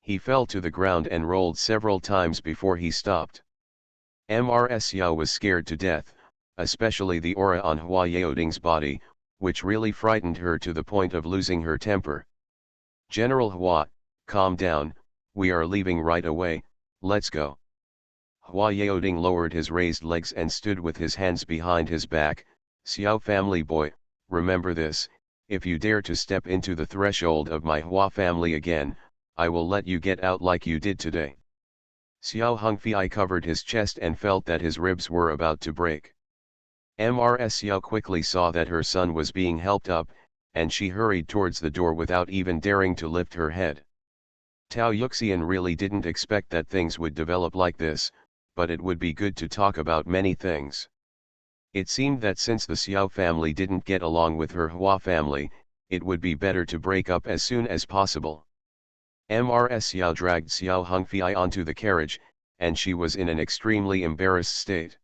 He fell to the ground and rolled several times before he stopped. Mrs. Xiao was scared to death, especially the aura on Hua Yaoding's body, which really frightened her to the point of losing her temper. General Hua, calm down, we are leaving right away, let's go. Hua Yaoding lowered his raised legs and stood with his hands behind his back. Xiao family boy, remember this, if you dare to step into the threshold of my Hua family again, I will let you get out like you did today. Xiao Hongfei covered his chest and felt that his ribs were about to break. Mrs. Xiao quickly saw that her son was being helped up, and she hurried towards the door without even daring to lift her head. Tao Yuxian really didn't expect that things would develop like this, but it would be good to talk about many things. It seemed that since the Xiao family didn't get along with her Hua family, it would be better to break up as soon as possible. Mrs. Xiao dragged Xiao Hongfei onto the carriage, and she was in an extremely embarrassed state.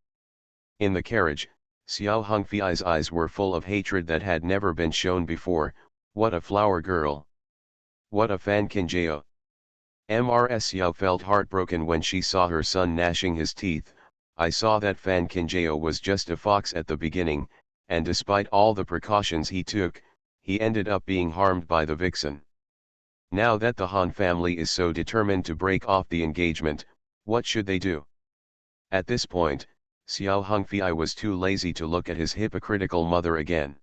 In the carriage, Xiao Hongfei's eyes were full of hatred that had never been shown before. What a flower girl! What a Fan Qinjiao! Mrs. Xiao felt heartbroken when she saw her son gnashing his teeth. I saw that Fan Qinjiao was just a fox at the beginning, and despite all the precautions he took, he ended up being harmed by the vixen. Now that the Han family is so determined to break off the engagement, what should they do? At this point, Xiao Hongfei was too lazy to look at his hypocritical mother again.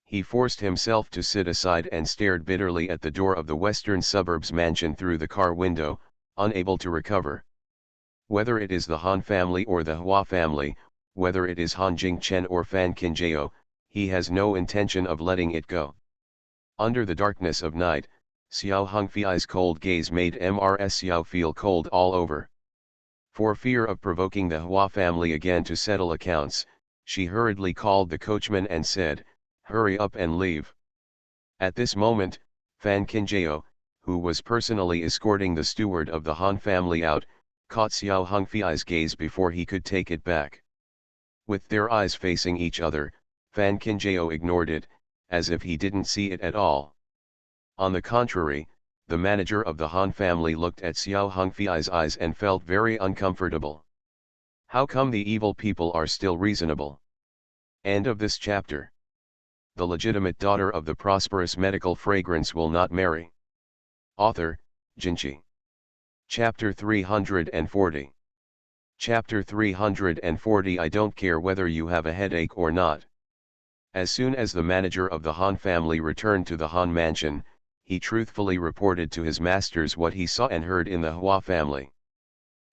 He forced himself to sit aside and stared bitterly at the door of the western suburbs mansion through the car window, unable to recover. Whether it is the Han family or the Hua family, whether it is Han Jingchen or Fan Qinjiao, he has no intention of letting it go. Under the darkness of night, Xiao Hongfei's cold gaze made Mrs. Xiao feel cold all over. For fear of provoking the Hua family again to settle accounts, she hurriedly called the coachman and said, "Hurry up and leave." At this moment, Fan Qinjiao, who was personally escorting the steward of the Han family out, caught Xiao Hongfei's gaze before he could take it back. With their eyes facing each other, Fan Qinjiao ignored it, as if he didn't see it at all. On the contrary, the manager of the Han family looked at Xiao Hongfei's eyes and felt very uncomfortable. How come the evil people are still reasonable? End of this chapter. The legitimate daughter of the prosperous medical fragrance will not marry. Author, Jinchi. Chapter 340. Chapter 340. I don't care whether you have a headache or not. As soon as the manager of the Han family returned to the Han mansion, he truthfully reported to his masters what he saw and heard in the Hua family.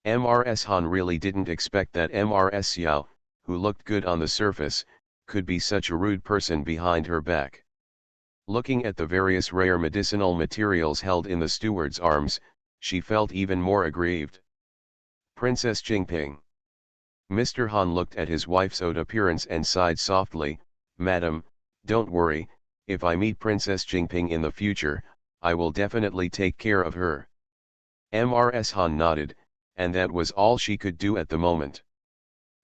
Mrs. Han really didn't expect that Mrs. Xiao, who looked good on the surface, could be such a rude person behind her back. Looking at the various rare medicinal materials held in the steward's arms, she felt even more aggrieved. Princess Jingping. Mr. Han looked at his wife's odd appearance and sighed softly, "Madam, don't worry, if I meet Princess Jingping in the future, I will definitely take care of her." Mrs. Han nodded, and that was all she could do at the moment.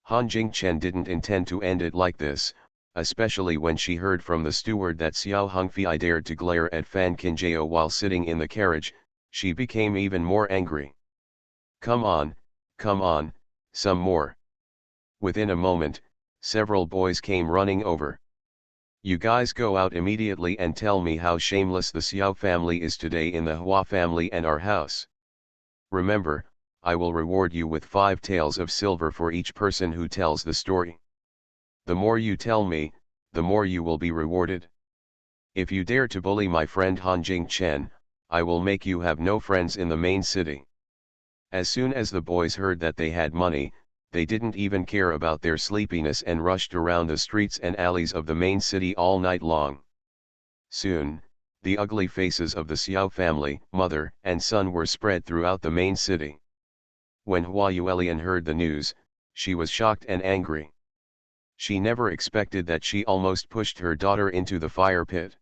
Han Jingchen didn't intend to end it like this, especially when she heard from the steward that Xiao Hongfei dared to glare at Fan Qinjiao while sitting in the carriage. She became even more angry. Come on, some more." Within a moment, several boys came running over. "You guys go out immediately and tell me how shameless the Xiao family is today in the Hua family and our house. Remember, I will reward you with 5 taels of silver for each person who tells the story. The more you tell me, the more you will be rewarded. If you dare to bully my friend Han Jingchen, I will make you have no friends in the main city." As soon as the boys heard that they had money, they didn't even care about their sleepiness and rushed around the streets and alleys of the main city all night long. Soon, the ugly faces of the Xiao family, mother and son, were spread throughout the main city. When Hua Yuelian heard the news, she was shocked and angry. She never expected that she almost pushed her daughter into the fire pit.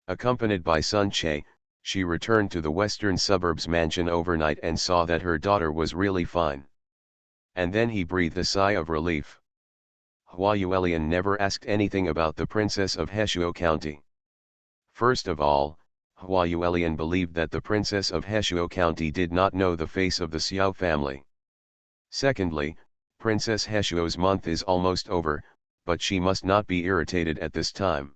Accompanied by Sun Che, she returned to the western suburbs mansion overnight and saw that her daughter was really fine. And then he breathed a sigh of relief. Hua Yuelian never asked anything about the princess of Heshuo County. First of all, Hua Yuelian believed that the princess of Heshuo County did not know the face of the Xiao family. Secondly, Princess Heshuo's month is almost over, but she must not be irritated at this time.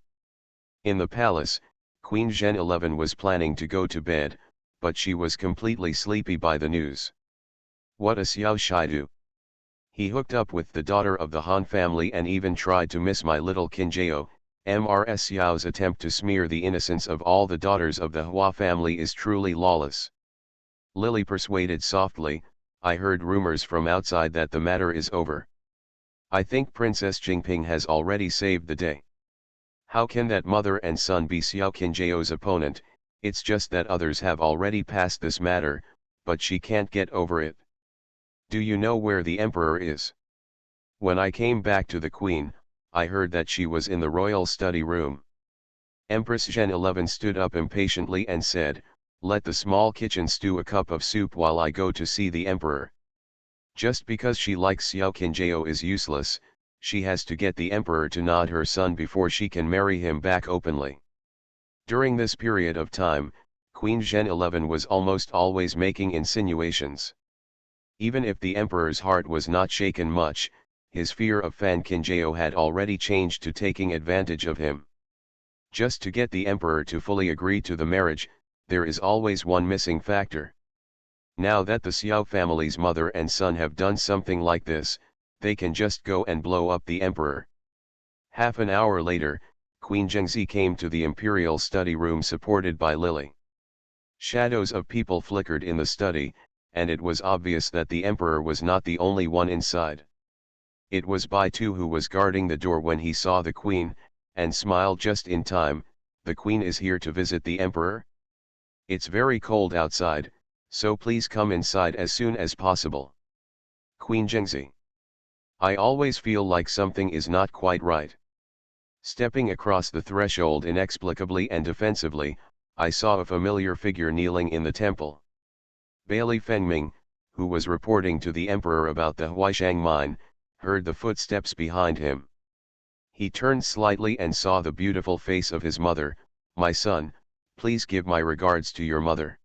In the palace, Queen Zhen 11 was planning to go to bed, but she was completely sleepy by the news. What a Xiao Shai do! He hooked up with the daughter of the Han family and even tried to miss my little Qinjiao. Mrs. Xiao's attempt to smear the innocence of all the daughters of the Hua family is truly lawless. Lily persuaded softly, "I heard rumors from outside that the matter is over. I think Princess Jingping has already saved the day. How can that mother and son be Xiao Qinjiao's opponent? It's just that others have already passed this matter, but she can't get over it. Do you know where the emperor is? When I came back to the queen, I heard that she was in the royal study room." Empress Zhen 11 stood up impatiently and said, "Let the small kitchen stew a cup of soup while I go to see the emperor." Just because she likes Xiao Qinjiao is useless. She has to get the emperor to nod her son before she can marry him back openly. During this period of time, Queen Zhen 11 was almost always making insinuations. Even if the emperor's heart was not shaken much, his fear of Fan Qinjiao had already changed to taking advantage of him. Just to get the emperor to fully agree to the marriage, there is always one missing factor. Now that the Xiao family's mother and son have done something like this, they can just go and blow up the emperor. Half an hour later, Queen Zhengzi came to the imperial study room supported by Lily. Shadows of people flickered in the study, and it was obvious that the emperor was not the only one inside. It was Bai Tu who was guarding the door when he saw the queen, and smiled just in time. The queen is here to visit the emperor? It's very cold outside, so please come inside as soon as possible. Queen Zhengzi. I always feel like something is not quite right. Stepping across the threshold inexplicably and defensively, I saw a familiar figure kneeling in the temple. Bailey Fengming, who was reporting to the emperor about the Huaishang mine, heard the footsteps behind him. He turned slightly and saw the beautiful face of his mother. My son, please give my regards to your mother.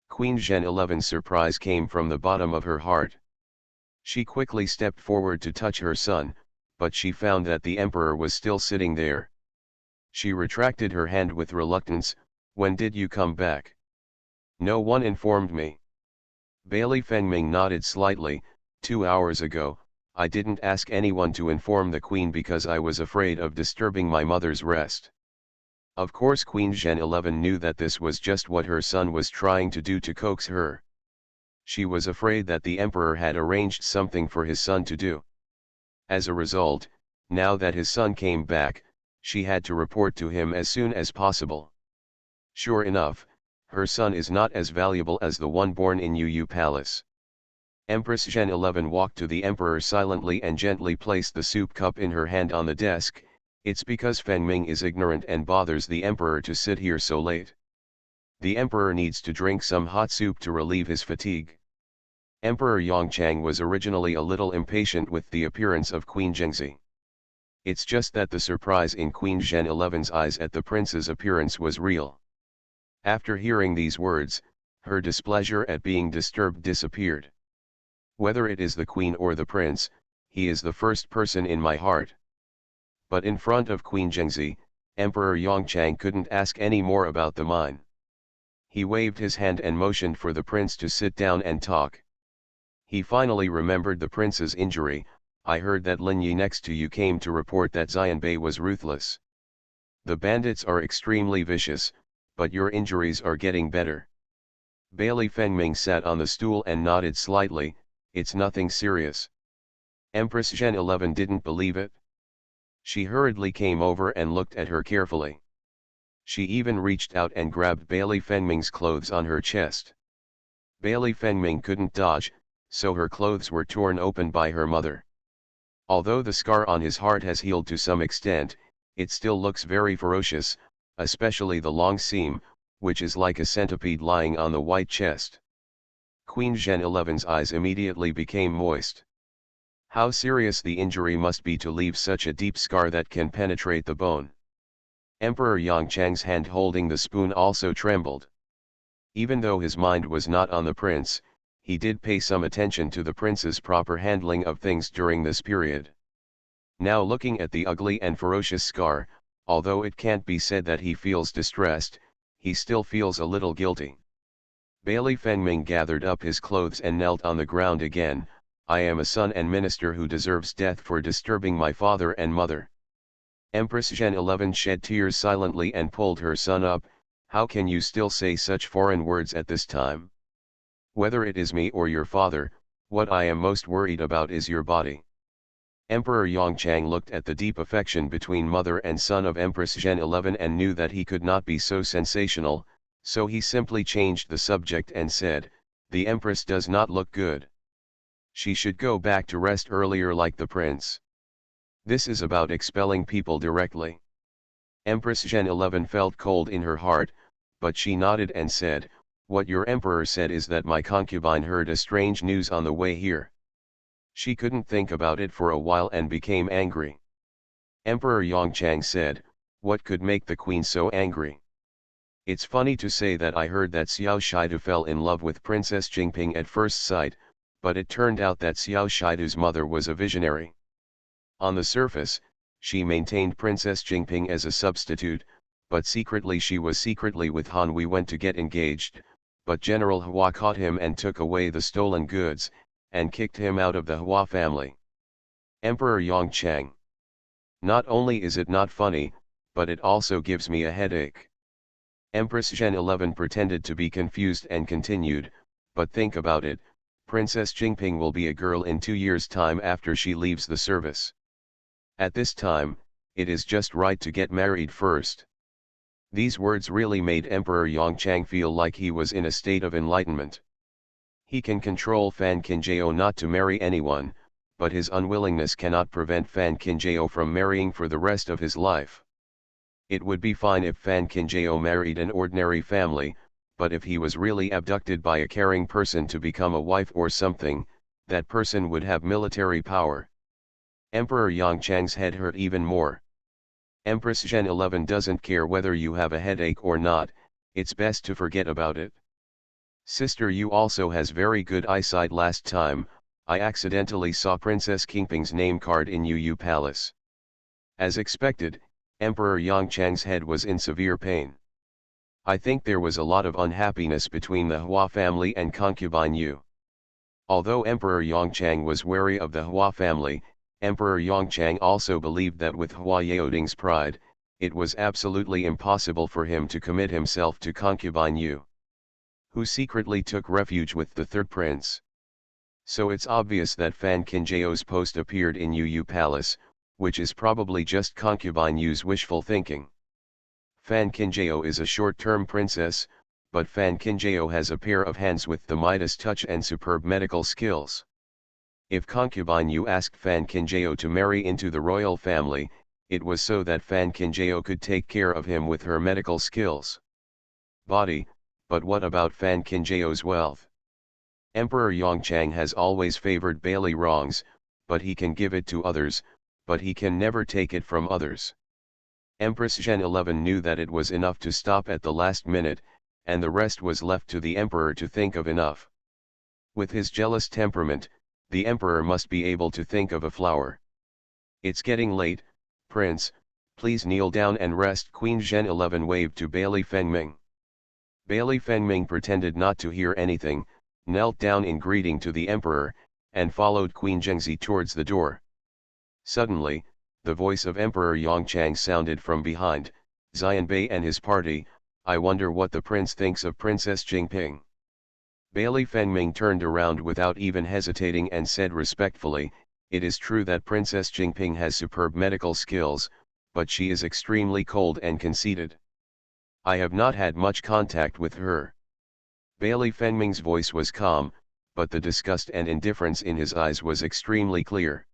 Queen Zhen 11's surprise came from the bottom of her heart. She quickly stepped forward to touch her son, but she found that the emperor was still sitting there. She retracted her hand with reluctance. When did you come back? No one informed me. Bailey Fengming nodded slightly. 2 hours ago, I didn't ask anyone to inform the queen because I was afraid of disturbing my mother's rest. Of course Queen Zhen 11 knew that this was just what her son was trying to do to coax her. She was afraid that the emperor had arranged something for his son to do. As a result, now that his son came back, she had to report to him as soon as possible. Sure enough, her son is not as valuable as the one born in Yu Palace. Empress Zhen 11 walked to the emperor silently and gently placed the soup cup in her hand on the desk. It's because Fengming is ignorant and bothers the emperor to sit here so late. The emperor needs to drink some hot soup to relieve his fatigue. Emperor Yongchang was originally a little impatient with the appearance of Queen Zhengzi. It's just that the surprise in Queen Zhen 11's eyes at the prince's appearance was real. After hearing these words, her displeasure at being disturbed disappeared. Whether it is the queen or the prince, he is the first person in my heart. But in front of Queen Zhengzi, Emperor Yongchang couldn't ask any more about the mine. He waved his hand and motioned for the prince to sit down and talk. He finally remembered the prince's injury. I heard that Lin Yi next to you came to report that Xianbei was ruthless. The bandits are extremely vicious, but your injuries are getting better. Bailey Fengming sat on the stool and nodded slightly. It's nothing serious. Empress Zhen 11 didn't believe it. She hurriedly came over and looked at her carefully. She even reached out and grabbed Bailey Fengming's clothes on her chest. Bailey Fengming couldn't dodge, so her clothes were torn open by her mother. Although the scar on his heart has healed to some extent, it still looks very ferocious, especially the long seam, which is like a centipede lying on the white chest. Queen Zhen 11's eyes immediately became moist. How serious the injury must be to leave such a deep scar that can penetrate the bone. Emperor Yongchang's hand holding the spoon also trembled. Even though his mind was not on the prince, he did pay some attention to the prince's proper handling of things during this period. Now looking at the ugly and ferocious scar, although it can't be said that he feels distressed, he still feels a little guilty. Bailey Fengming gathered up his clothes and knelt on the ground again. I am a son and minister who deserves death for disturbing my father and mother. Empress Zhen 11 shed tears silently and pulled her son up. How can you still say such foreign words at this time? Whether it is me or your father, what I am most worried about is your body. Emperor Yongchang looked at the deep affection between mother and son of Empress Zhen 11 and knew that he could not be so sensational, so he simply changed the subject and said, the Empress does not look good. She should go back to rest earlier like the prince. This is about expelling people directly. Empress Zhen 11 felt cold in her heart, but she nodded and said, what your emperor said is that my concubine heard a strange news on the way here. She couldn't think about it for a while and became angry. Emperor Yongchang said, what could make the queen so angry? It's funny to say that I heard that Xiao Shidu fell in love with Princess Jingping at first sight, but it turned out that Xiao Shidu's mother was a visionary. On the surface, she maintained Princess Jingping as a substitute, but secretly she was secretly with Han. We went to get engaged, but General Hua caught him and took away the stolen goods, and kicked him out of the Hua family. Emperor Yongchang. Not only is it not funny, but it also gives me a headache. Empress Zhen 11 pretended to be confused and continued, but think about it, Princess Jingping will be a girl in 2 years' time after she leaves the service. At this time, it is just right to get married first. These words really made Emperor Yongchang feel like he was in a state of enlightenment. He can control Fan Qinjiao not to marry anyone, but his unwillingness cannot prevent Fan Qinjiao from marrying for the rest of his life. It would be fine if Fan Qinjiao married an ordinary family, but if he was really abducted by a caring person to become a wife or something, that person would have military power. Emperor Yongchang's head hurt even more. Empress Zhen 11 doesn't care whether you have a headache or not, it's best to forget about it. Sister, you also has very good eyesight. Last time, I accidentally saw Princess Qingping's name card in Yu Palace. As expected, Emperor Yongchang's head was in severe pain. I think there was a lot of unhappiness between the Hua family and concubine Yu. Although Emperor Yongchang was wary of the Hua family, Emperor Yongchang also believed that with Hua Yaoding's pride, it was absolutely impossible for him to commit himself to concubine Yu, who secretly took refuge with the third prince. So it's obvious that Fan Qinjiao's post appeared in Yu Palace, which is probably just concubine Yu's wishful thinking. Fan Qinjiao is a short-term princess, but Fan Qinjiao has a pair of hands with the Midas touch and superb medical skills. If concubine Yu asked Fan Qinjiao to marry into the royal family, it was so that Fan Qinjiao could take care of him with her medical skills. Body, but what about Fan Qinjiao's wealth? Emperor Yongchang has always favored Bailey wrongs, but he can give it to others, but he can never take it from others. Empress Zhen 11 knew that it was enough to stop at the last minute, and the rest was left to the emperor to think of enough. With his jealous temperament, the emperor must be able to think of a flower. It's getting late, Prince, please kneel down and rest. Queen Zhen 11 waved to Bailey Fengming. Bailey Fengming pretended not to hear anything, knelt down in greeting to the emperor, and followed Queen Zhengzi towards the door. Suddenly, the voice of Emperor Yongchang sounded from behind, Xianbei and his party, I wonder what the prince thinks of Princess Jingping. Bailey Fengming turned around without even hesitating and said respectfully, it is true that Princess Jingping has superb medical skills, but she is extremely cold and conceited. I have not had much contact with her. Bailey Fengming's voice was calm, but the disgust and indifference in his eyes was extremely clear.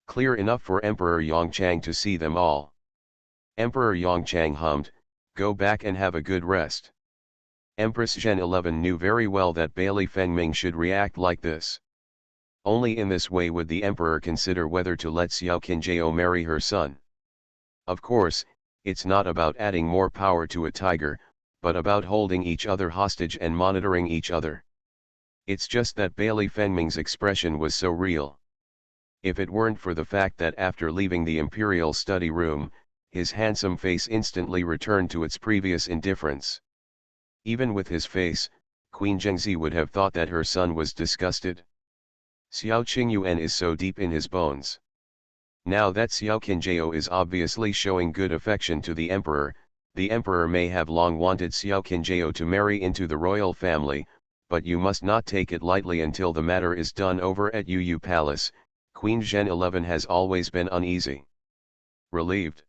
Clear enough for Emperor Yongchang to see them all. Emperor Yongchang hummed, go back and have a good rest. Empress Zhen 11 knew very well that Bailey Fengming should react like this. Only in this way would the emperor consider whether to let Xiao Qinjiao marry her son. Of course, it's not about adding more power to a tiger, but about holding each other hostage and monitoring each other. It's just that Bailey Fengming's expression was so real. If it weren't for the fact that after leaving the imperial study room, his handsome face instantly returned to its previous indifference. Even with his face, Queen Zhengzi would have thought that her son was disgusted. Xiao Qingyuan is so deep in his bones. Now that Xiao Qinjiao is obviously showing good affection to the emperor may have long wanted Xiao Qinjiao to marry into the royal family, but you must not take it lightly until the matter is done over at Yu Palace. Queen Zhen 11 has always been uneasy. Relieved.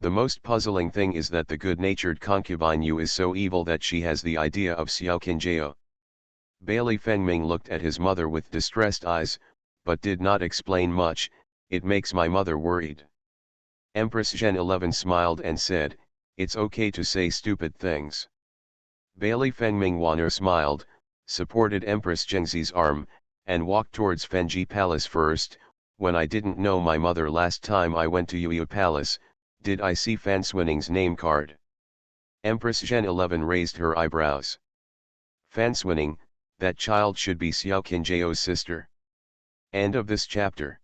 The most puzzling thing is that the good-natured concubine Yu is so evil that she has the idea of Xiao Qinjiao. Bailey Fengming looked at his mother with distressed eyes, but did not explain much. It makes my mother worried. Empress Zhen 11 smiled and said, it's okay to say stupid things. Bailey Fengming Wan'er smiled, supported Empress Zhengzi's arm, and walked towards Fenji Palace first. When I didn't know my mother last time I went to Yu Palace, did I see Fan Swinning's name card? Empress Zhen 11 raised her eyebrows. Fan Swinning, that child should be Xiao Qinjiao's sister. End of this chapter.